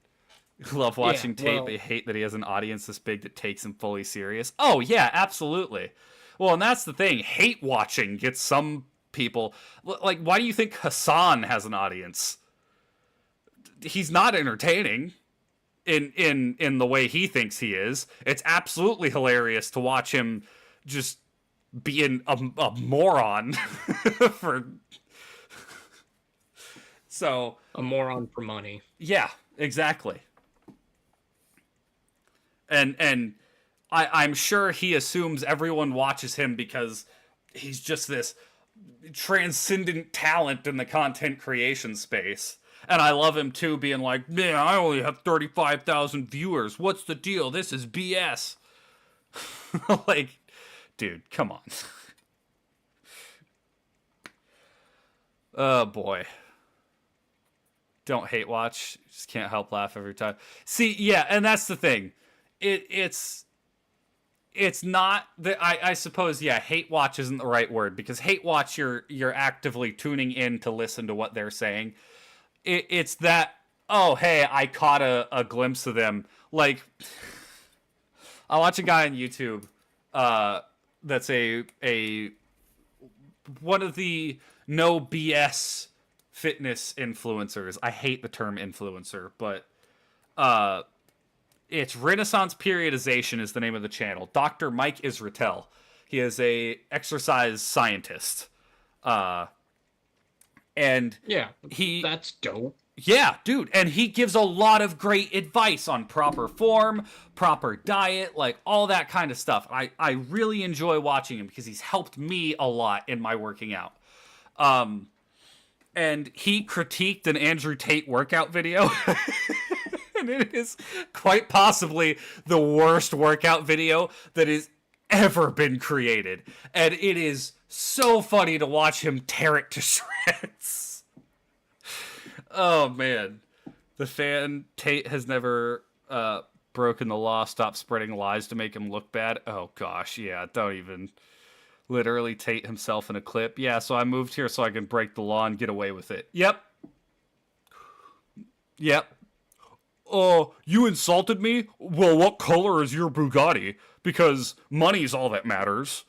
Love watching Tate, but hate that he has an audience this big that takes him fully serious. Oh, yeah, absolutely. Well, and that's the thing. Hate watching gets some people... Like, why do you think Hassan has an audience? He's not entertaining in the way he thinks he is. It's absolutely hilarious to watch him just being a moron for... So... A moron for money. Yeah, exactly. And I'm sure he assumes everyone watches him because he's just this transcendent talent in the content creation space. And I love him too, being like, man, I only have 35,000 viewers. What's the deal? This is BS. Like, dude, come on. Oh, boy. Don't hate watch. Just can't help laugh every time. See, yeah, and that's the thing. It's not that I suppose, yeah, hate watch isn't the right word, because hate watch you're actively tuning in to listen to what they're saying. It's that, oh, hey, I caught a glimpse of them. Like, I watch a guy on YouTube that's a one of the no BS fitness influencers. I hate the term influencer, but it's Renaissance Periodization is the name of the channel. Dr. Mike Israetel. He is a exercise scientist. And yeah, that's dope. Yeah, dude, and he gives a lot of great advice on proper form, proper diet, like all that kind of stuff. I really enjoy watching him because he's helped me a lot in my working out. And he critiqued an Andrew Tate workout video. And it is quite possibly the worst workout video that has ever been created. And it is So funny to watch him tear it to shreds. Oh man, the fan Tate has never broken the law. Stop spreading lies to make him look bad. Oh gosh, yeah, don't even. Literally Tate himself in a clip. Yeah, so I moved here so I can break the law and get away with it. Yep. Yep. Oh, you insulted me? Well, what color is your Bugatti? Because money's all that matters.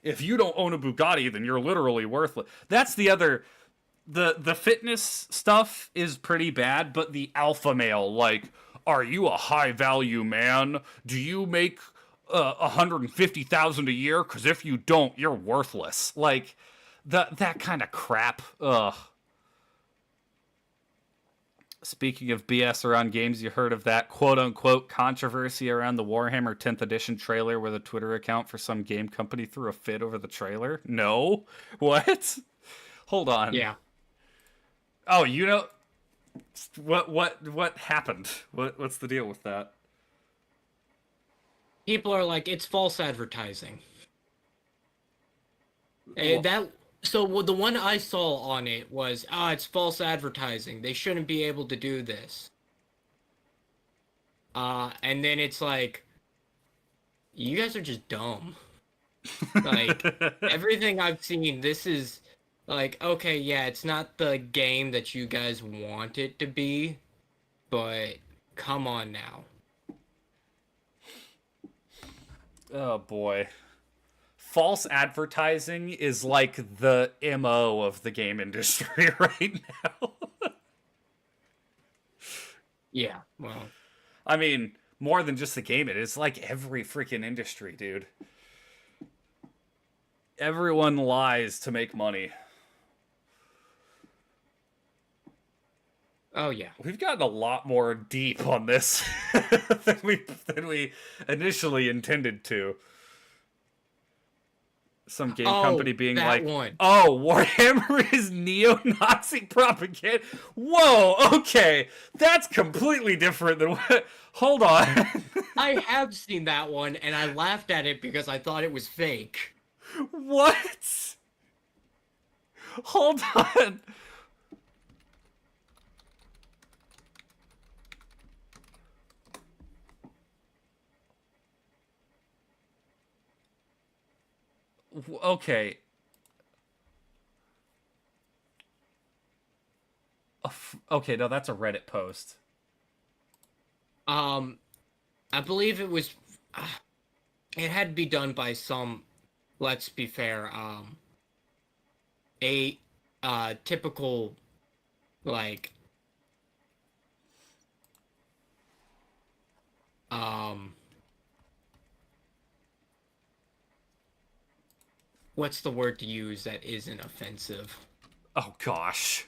If you don't own a Bugatti, then you're literally worthless. That's the other. The fitness stuff is pretty bad, but the alpha male, like, are you a high value man? Do you make 150,000 a year? Because if you don't, you're worthless. Like, that kind of crap. Ugh. Speaking of BS around games, you heard of that quote-unquote controversy around the Warhammer 10th edition trailer where the Twitter account for some game company threw a fit over the trailer? No? What? Hold on. Yeah. Oh, you know... What happened? What's the deal with that? People are like, it's false advertising. So the one I saw on it was, it's false advertising. They shouldn't be able to do this. And then it's like, you guys are just dumb. Like, everything I've seen, this is, like, okay, yeah, it's not the game that you guys want it to be, but come on now. Oh, boy. False advertising is like the MO of the game industry right now. Yeah, well. I mean, more than just the game, it's like every freaking industry, dude. Everyone lies to make money. Oh, yeah. We've gotten a lot more deep on this than we initially intended to. Some game company being like, oh, Warhammer is neo-Nazi propaganda. Whoa, okay. That's completely different than what... Hold on. I have seen that one, and I laughed at it because I thought it was fake. What? Hold on. Okay. Okay, no, that's a Reddit post. I believe it was... it had to be done by some, let's be fair, a typical, like... what's the word to use that isn't offensive? Oh, gosh.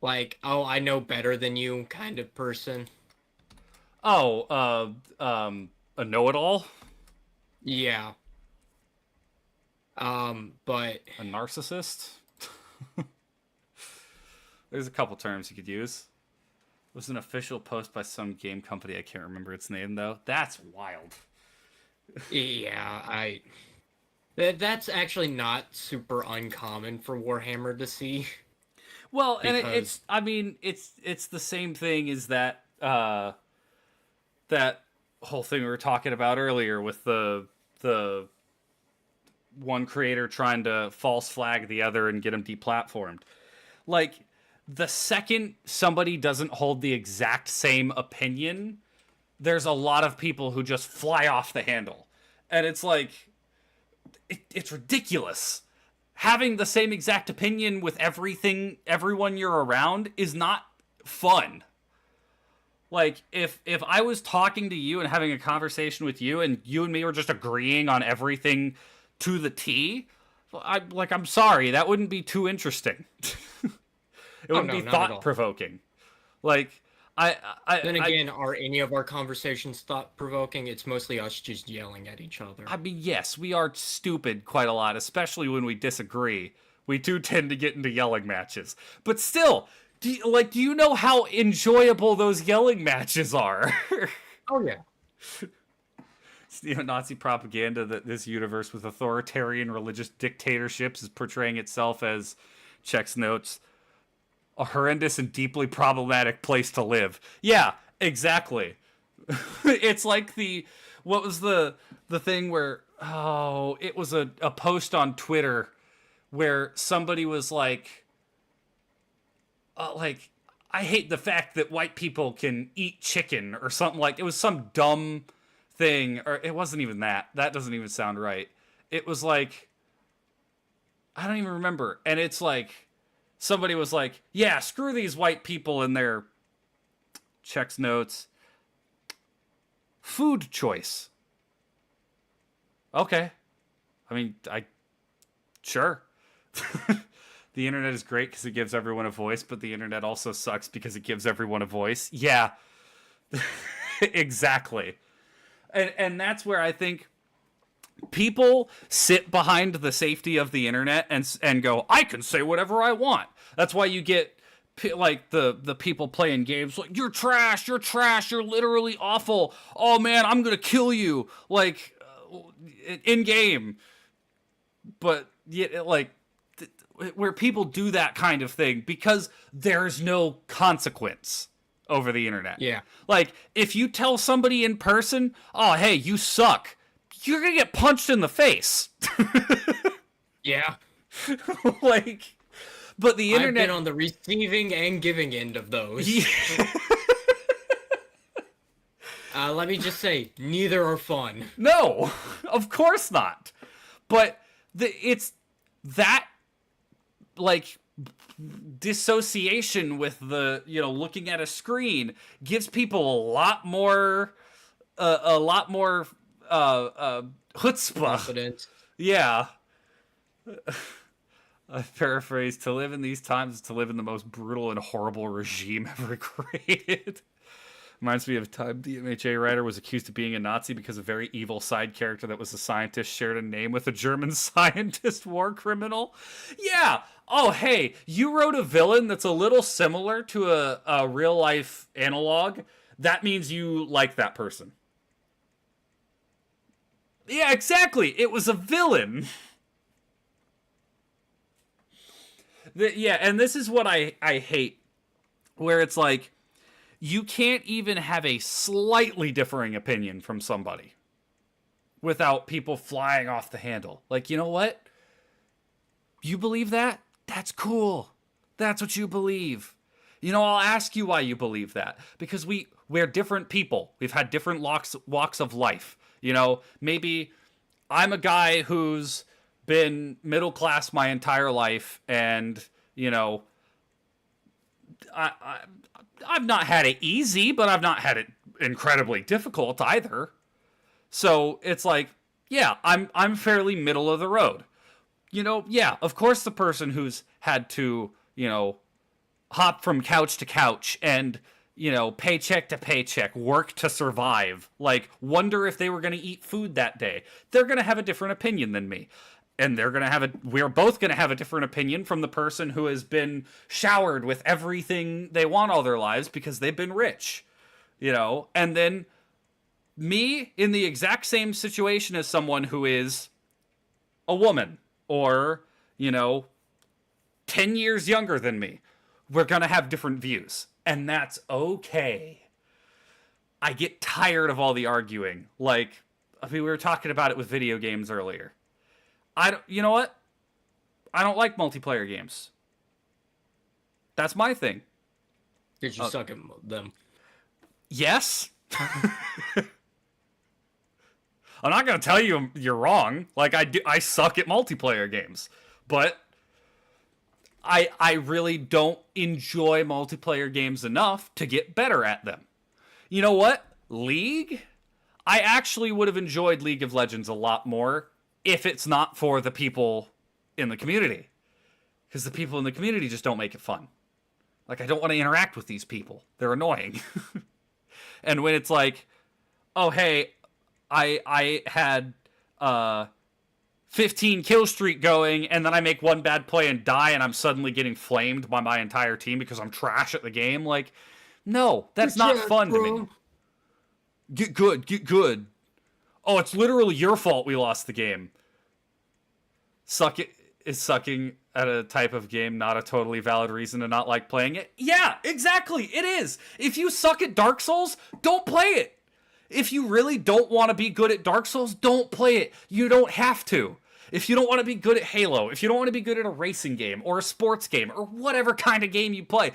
Like, oh, I know better than you kind of person. Oh, a know-it-all? Yeah. But... a narcissist? There's a couple terms you could use. It was an official post by some game company. I can't remember its name, though. That's wild. Yeah, that's actually not super uncommon for Warhammer to see. Well, and it's I mean, it's the same thing as that that whole thing we were talking about earlier with the one creator trying to false flag the other and get him deplatformed. Like, the second somebody doesn't hold the exact same opinion, there's a lot of people who just fly off the handle. And it's like, it's ridiculous. Having the same exact opinion with everyone you're around is not fun. Like, if I was talking to you and having a conversation with you and you and me were just agreeing on everything to the T, I'm sorry, that wouldn't be too interesting. It wouldn't be thought-provoking. Like, Then again, are any of our conversations thought-provoking? It's mostly us just yelling at each other. I mean, yes, we are stupid quite a lot, especially when we disagree. We do tend to get into yelling matches. But still, do you know how enjoyable those yelling matches are? Oh, yeah. Nazi propaganda that this universe with authoritarian religious dictatorships is portraying itself as, checks notes, a horrendous and deeply problematic place to live. Yeah, exactly. It's like what was the thing where, oh, it was a post on Twitter where somebody was like, I hate the fact that white people can eat chicken or something. Like, it was some dumb thing, or it wasn't even that. That doesn't even sound right. It was like, I don't even remember. And it's like, somebody was like, yeah, screw these white people and their, checks notes, food choice. Okay. I mean, sure. The internet is great because it gives everyone a voice, but the internet also sucks because it gives everyone a voice. Yeah. Exactly. And that's where I think people sit behind the safety of the internet and go, I can say whatever I want. That's why you get like the people playing games like, you're trash, you're literally awful. Oh man, I'm gonna kill you, like in game. But yeah, like where people do that kind of thing because there's no consequence over the internet. Yeah. Like, if you tell somebody in person, oh, hey, you suck, you're gonna get punched in the face. Yeah. Like, but the internet... I've been on the receiving and giving end of those. Yeah. Let me just say, neither are fun. No, of course not. But it's that, like, dissociation with the, looking at a screen gives people a lot more chutzpah. Confidence. Yeah. I paraphrase, to live in these times is to live in the most brutal and horrible regime ever created. Reminds me of a time the MHA writer was accused of being a Nazi because a very evil side character that was a scientist shared a name with a German scientist war criminal. Yeah. Oh, hey, you wrote a villain that's a little similar to a real life analog. That means you like that person. Yeah, exactly. It was a villain. Yeah, and this is what I hate, where it's like, you can't even have a slightly differing opinion from somebody without people flying off the handle. Like, you know what? You believe that? That's cool. That's what you believe. I'll ask you why you believe that. Because we're different people. We've had different walks of life. Maybe I'm a guy who's been middle class my entire life, and, I've not had it easy, but I've not had it incredibly difficult either. So it's like, yeah, I'm fairly middle of the road. Yeah, of course the person who's had to, hop from couch to couch and, paycheck to paycheck, work to survive, like, wonder if they were going to eat food that day, they're going to have a different opinion than me. And we're both going to have a different opinion from the person who has been showered with everything they want all their lives because they've been rich, and then me in the exact same situation as someone who is a woman or, 10 years younger than me. We're going to have different views, and that's okay. I get tired of all the arguing. Like, we were talking about it with video games earlier. You know what? I don't like multiplayer games. That's my thing. Did you suck at them? Yes. I'm not going to tell you you're wrong. Like, I suck at multiplayer games. But I really don't enjoy multiplayer games enough to get better at them. You know what? League? I actually would have enjoyed League of Legends a lot more if it's not for the people in the community. Because the people in the community just don't make it fun. Like, I don't want to interact with these people. They're annoying. And when it's like, oh, hey, I had 15 kill streak going, and then I make one bad play and die, and I'm suddenly getting flamed by my entire team because I'm trash at the game. Like, no, that's not fun to me. Get good. Oh, it's literally your fault we lost the game. Is sucking at a type of game not a totally valid reason to not like playing it? Yeah, exactly. It is. If you suck at Dark Souls, don't play it. If you really don't want to be good at Dark Souls, don't play it. You don't have to. If you don't want to be good at Halo, if you don't want to be good at a racing game or a sports game or whatever kind of game you play,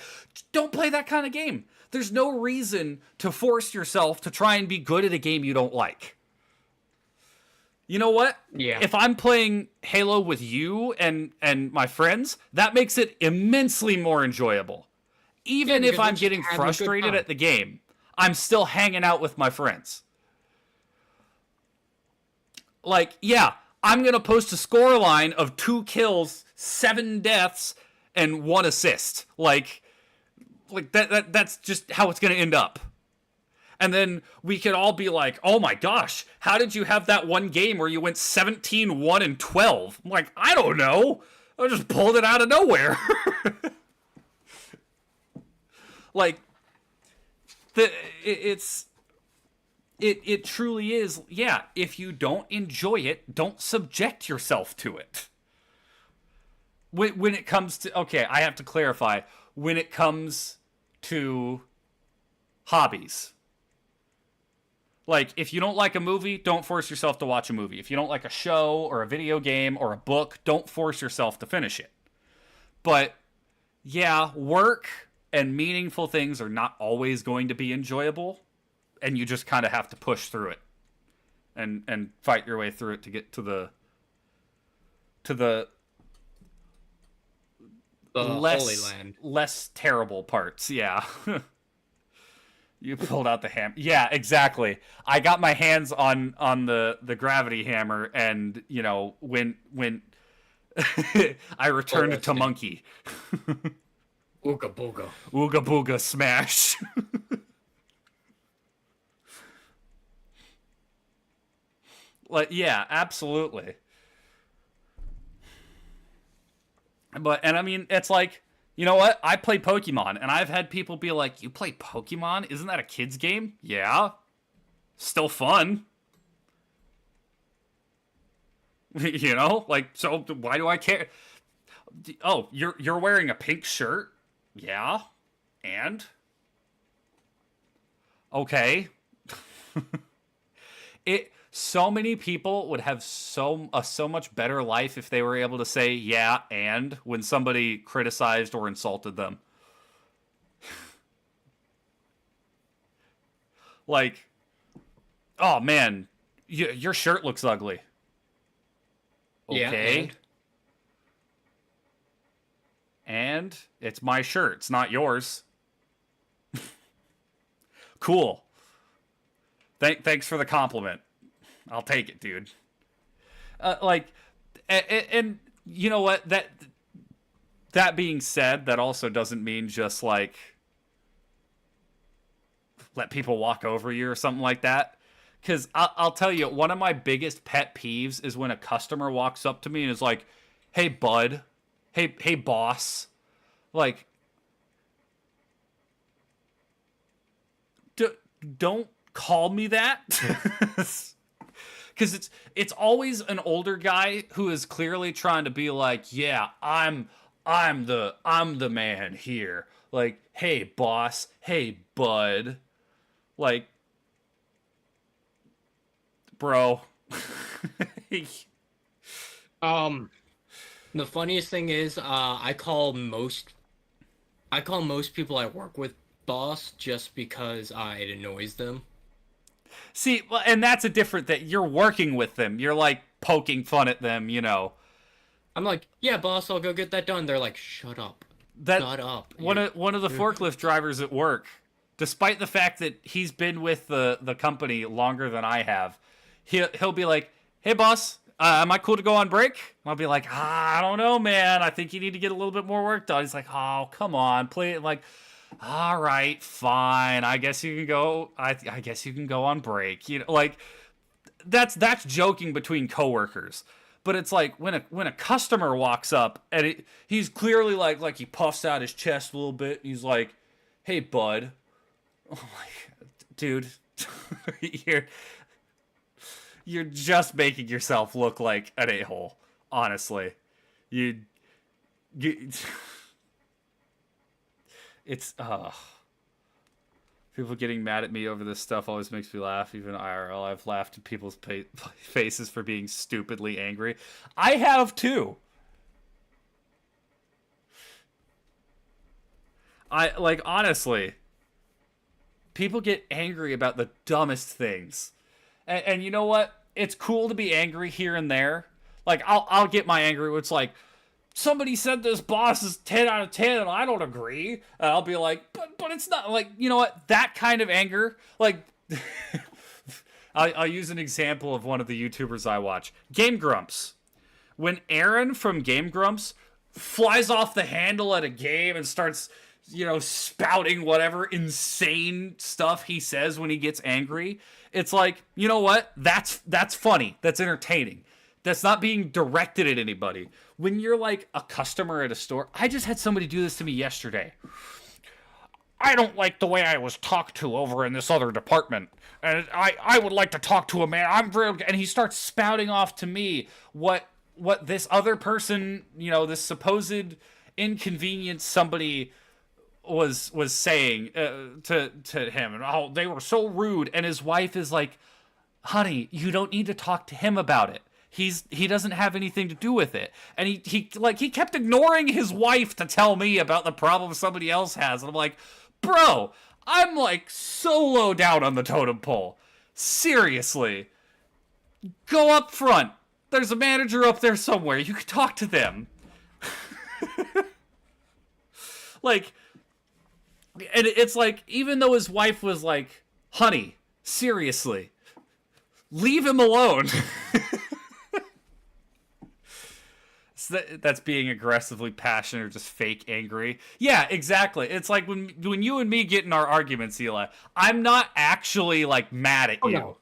don't play that kind of game. There's no reason to force yourself to try and be good at a game you don't like. You know what? Yeah. If I'm playing Halo with you and my friends, that makes it immensely more enjoyable. Even if I'm getting frustrated at the game, I'm still hanging out with my friends. Like, yeah, I'm going to post a score line of 2 kills, 7 deaths, and 1 assist. Like that's just how it's going to end up. And then we could all be like, oh my gosh, how did you have that one game where you went 17, 1, and 12? I'm like, I don't know. I just pulled it out of nowhere. Like, it truly is, yeah, if you don't enjoy it, don't subject yourself to it. When it comes to, okay, I have to clarify, when it comes to hobbies. Like, if you don't like a movie, don't force yourself to watch a movie. If you don't like a show or a video game or a book, don't force yourself to finish it. But, yeah, work and meaningful things are not always going to be enjoyable, and you just kind of have to push through it and fight your way through it to get to the Holy Land. Less terrible parts, yeah. You pulled out the hammer. Yeah, exactly. I got my hands on the gravity hammer, and you know when I returned to monkey. Ooga booga. Ooga booga smash. Like, yeah, absolutely. And I mean, it's like, you know what? I play Pokemon, and I've had people be like, you play Pokemon? Isn't that a kid's game? Yeah. Still fun. You know? Like, so why do I care? Oh, you're wearing a pink shirt? Yeah. And? Okay. So many people would have so much better life if they were able to say yeah and when somebody criticized or insulted them. Like, oh man, your shirt looks ugly. Okay. Yeah, and it's my shirt. It's not yours. Cool. Thanks for the compliment. I'll take it, dude. And you know what? That being said, that also doesn't mean just like let people walk over you or something like that. Because I'll tell you, one of my biggest pet peeves is when a customer walks up to me and is like, "Hey, bud. Hey, boss." Like, don't call me that. Because it's always an older guy who is clearly trying to be like, yeah, I'm the man here. Like, hey boss, hey bud, like, bro. The funniest thing is, I call most people I work with boss just because it annoys them. See, well, and that's a different that you're working with them. You're like poking fun at them, you know. I'm like, yeah, boss, I'll go get that done. They're like, shut up. Shut up. One of the forklift drivers at work, despite the fact that he's been with the company longer than I have, he'll be like, hey boss, am I cool to go on break? And I'll be like, I don't know, man. I think you need to get a little bit more work done. He's like, oh, come on, play it. Like, all right, fine. I guess you can go. I guess you can go on break. You know, like that's joking between coworkers. But it's like when a customer walks up and he's clearly like he puffs out his chest a little bit. And he's like, "Hey, bud," I'm like, dude, you're just making yourself look like an a-hole. Honestly, you it's people getting mad at me over this stuff always makes me laugh. Even IRL, I've laughed at people's faces for being stupidly angry. I have too. I like, honestly, people get angry about the dumbest things, and you know what? It's cool to be angry here and there. Like, I'll get my anger when it's like, somebody said this boss is 10 out of 10 and I don't agree. I'll be like, but it's not, like, you know what? That kind of anger, like, I'll use an example of one of the YouTubers I watch. Game Grumps. When Aaron from Game Grumps flies off the handle at a game and starts, you know, spouting whatever insane stuff he says when he gets angry, it's like, you know what? That's funny. That's entertaining. That's not being directed at anybody. When you're like a customer at a store, I just had somebody do this to me yesterday. I don't like the way I was talked to over in this other department. And I would like to talk to a man. And he starts spouting off to me what this other person, you know, this supposed inconvenience somebody was saying to him. And oh, they were so rude. And his wife is like, honey, you don't need to talk to him about it. He doesn't have anything to do with it. And he kept ignoring his wife to tell me about the problem somebody else has. And I'm like, bro, I'm like so low down on the totem pole. Seriously. Go up front. There's a manager up there somewhere. You can talk to them. Like, and it's like, even though his wife was like, honey, seriously, leave him alone. That's being aggressively passionate or just fake angry. Yeah, exactly. It's like when you and me get in our arguments, Eli, I'm not actually like mad at you. No.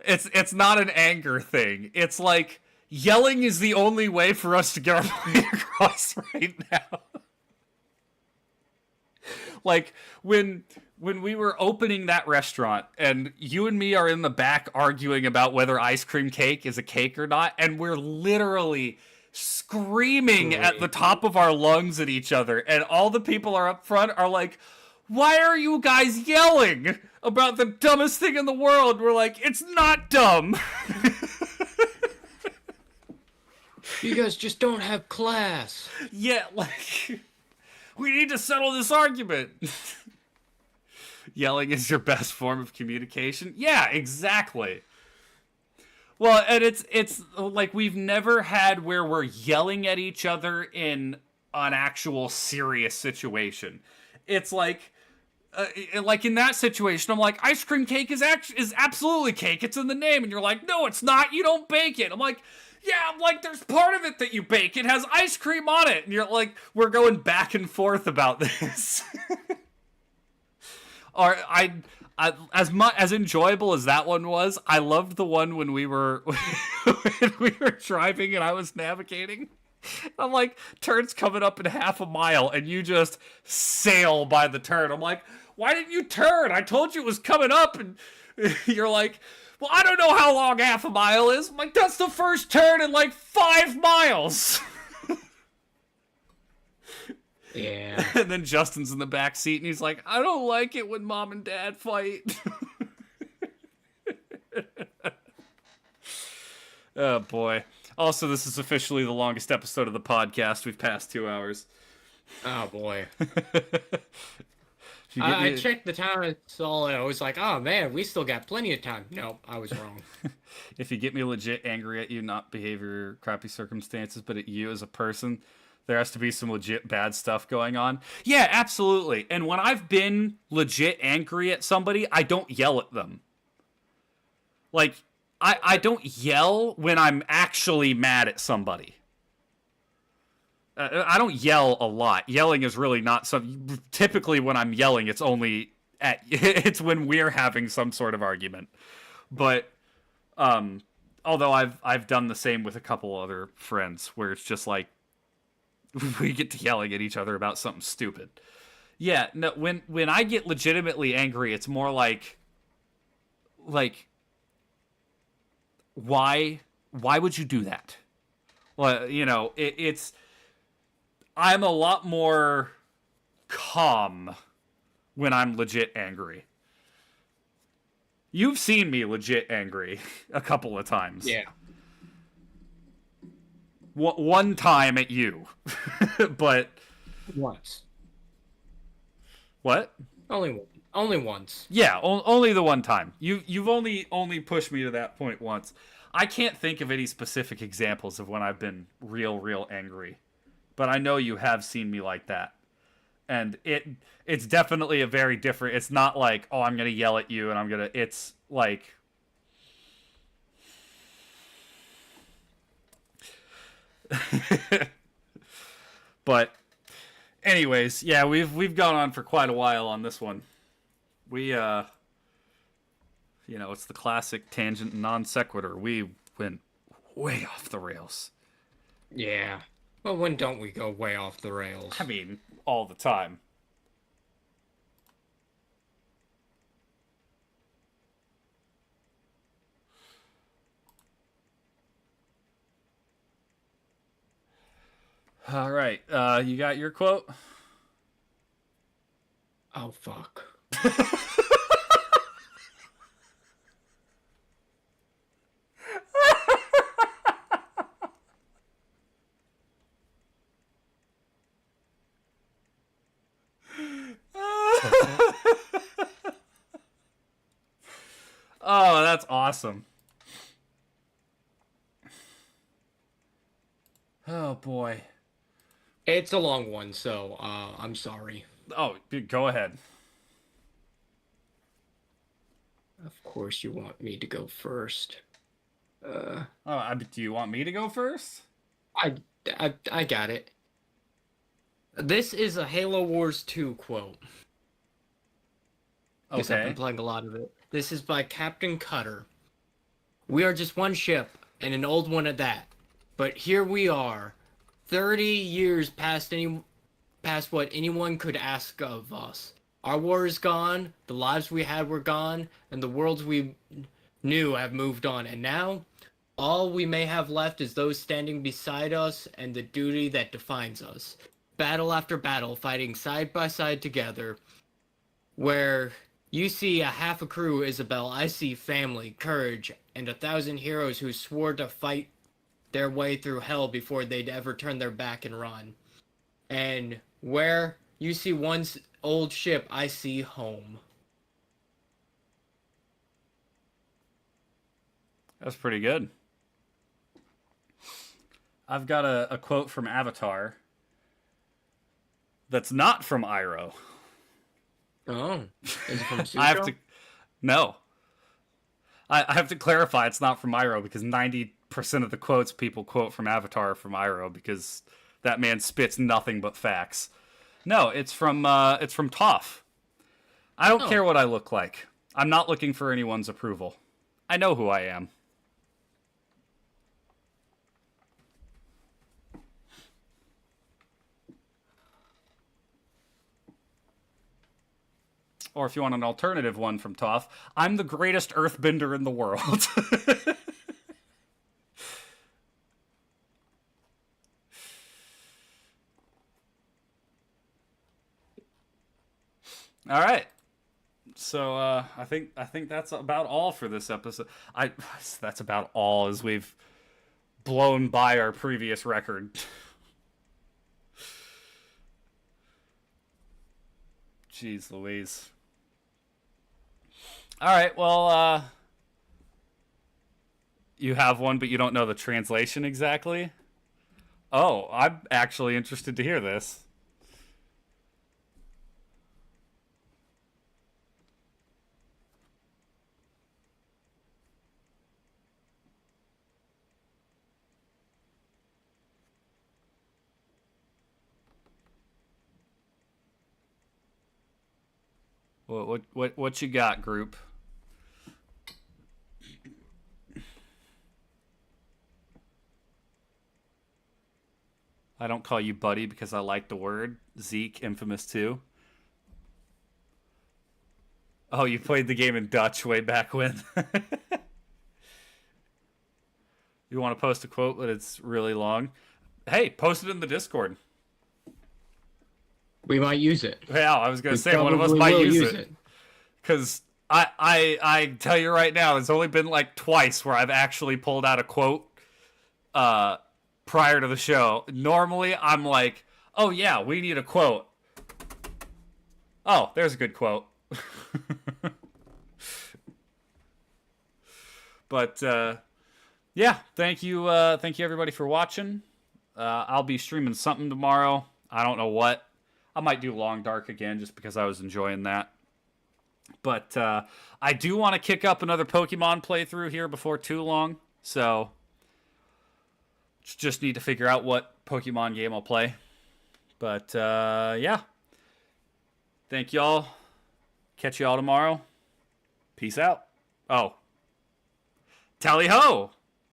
It's not an anger thing. It's like yelling is the only way for us to get our point across right now. Like when we were opening that restaurant and you and me are in the back arguing about whether ice cream cake is a cake or not, and we're literally screaming at the top of our lungs at each other, and all the people are up front are like, why are you guys yelling about the dumbest thing in the world? We're like, it's not dumb. You guys just don't have class. Yeah, like, we need to settle this argument. Yelling is your best form of communication. Yeah, exactly. Well, and it's like we've never had where we're yelling at each other in an actual serious situation. It's like in that situation, I'm like, ice cream cake is absolutely cake. It's in the name, and you're like, no, it's not. You don't bake it. I'm like, yeah, I'm like, there's part of it that you bake. It has ice cream on it, and you're like, we're going back and forth about this. Or as enjoyable as that one was, I loved the one when we were driving and I was navigating. I'm like, turn's coming up in half a mile, and you just sail by the turn. I'm like, why didn't you turn? I told you it was coming up, and you're like, well, I don't know how long half a mile is. I'm like, that's the first turn in like 5 miles. Yeah. And then Justin's in the back seat, and he's like, I don't like it when mom and dad fight. Oh, boy. Also, this is officially the longest episode of the podcast. We've passed 2 hours. Oh, boy. I checked the time and saw it. I was like, oh, man, we still got plenty of time. No, I was wrong. If you get me legit angry at you, not behavior, crappy circumstances, but at you as a person, there has to be some legit bad stuff going on. Yeah, absolutely. And when I've been legit angry at somebody, I don't yell at them. Like, I don't yell when I'm actually mad at somebody. I don't yell a lot. Yelling is really not some. Typically, when I'm yelling, it's only it's when we're having some sort of argument. But although I've done the same with a couple other friends, where it's just like we get to yelling at each other about something stupid. Yeah, no. When I get legitimately angry, it's more like Why would you do that? Well, it's I'm a lot more calm when I'm legit angry. You've seen me legit angry a couple of times. Yeah. One time at you. But Once. what? Only once. Yeah, only the one time. You've only pushed me to that point once. I can't think of any specific examples of when I've been real angry. But I know you have seen me like that. And it's definitely a very different. It's not like, "Oh, I'm going to yell at you and I'm going to," it's like but anyways, yeah, we've gone on for quite a while on this one. We it's the classic tangent and non sequitur. We went way off the rails. Yeah. Well, when don't we go way off the rails? I mean, all the time. All right, you got your quote? Oh, fuck. Oh, that's awesome. Oh, boy. It's a long one, so I'm sorry. Oh, go ahead. Of course you want me to go first. Oh, do you want me to go first? I got it. This is a Halo Wars 2 quote. Because I've been playing a lot of it. This is by Captain Cutter. We are just one ship, and an old one at that. But here we are, 30 years past what anyone could ask of us. Our war is gone, the lives we had were gone, and the worlds we knew have moved on. And now, all we may have left is those standing beside us and the duty that defines us. Battle after battle, fighting side by side together. Where you see a half a crew, Isabel, I see family, courage, and 1,000 heroes who swore to fight their way through hell before they'd ever turn their back and run. And where you see one old ship, I see home. That's pretty good. I've got a quote from Avatar that's not from Iroh. Oh, is it from Zuko? No. I have to clarify it's not from Iroh because 90% of the quotes people quote from Avatar are from Iroh because that man spits nothing but facts. No, it's from Toph. I don't care what I look like. I'm not looking for anyone's approval. I know who I am. Or if you want an alternative one from Toph, I'm the greatest earthbender in the world. All right. So I think that's about all for this episode. That's about all as we've blown by our previous record. Jeez Louise. All right, well, you have one, but you don't know the translation exactly? Oh, I'm actually interested to hear this. What you got, group? I don't call you buddy because I like the word. Zeke, Infamous 2. Oh, you played the game in Dutch way back when. You want to post a quote, but it's really long. Hey, post it in the Discord. We might use it. Yeah, I was gonna We say one of us probably might will use it. Because I tell you right now, it's only been like twice where I've actually pulled out a quote prior to the show. Normally, I'm like, oh yeah, we need a quote. Oh, there's a good quote. But yeah, thank you everybody for watching. I'll be streaming something tomorrow. I don't know what. I might do Long Dark again just because I was enjoying that. But I do want to kick up another Pokemon playthrough here before too long. So just need to figure out what Pokemon game I'll play. But yeah. Thank y'all. Catch y'all tomorrow. Peace out. Oh. Tally ho!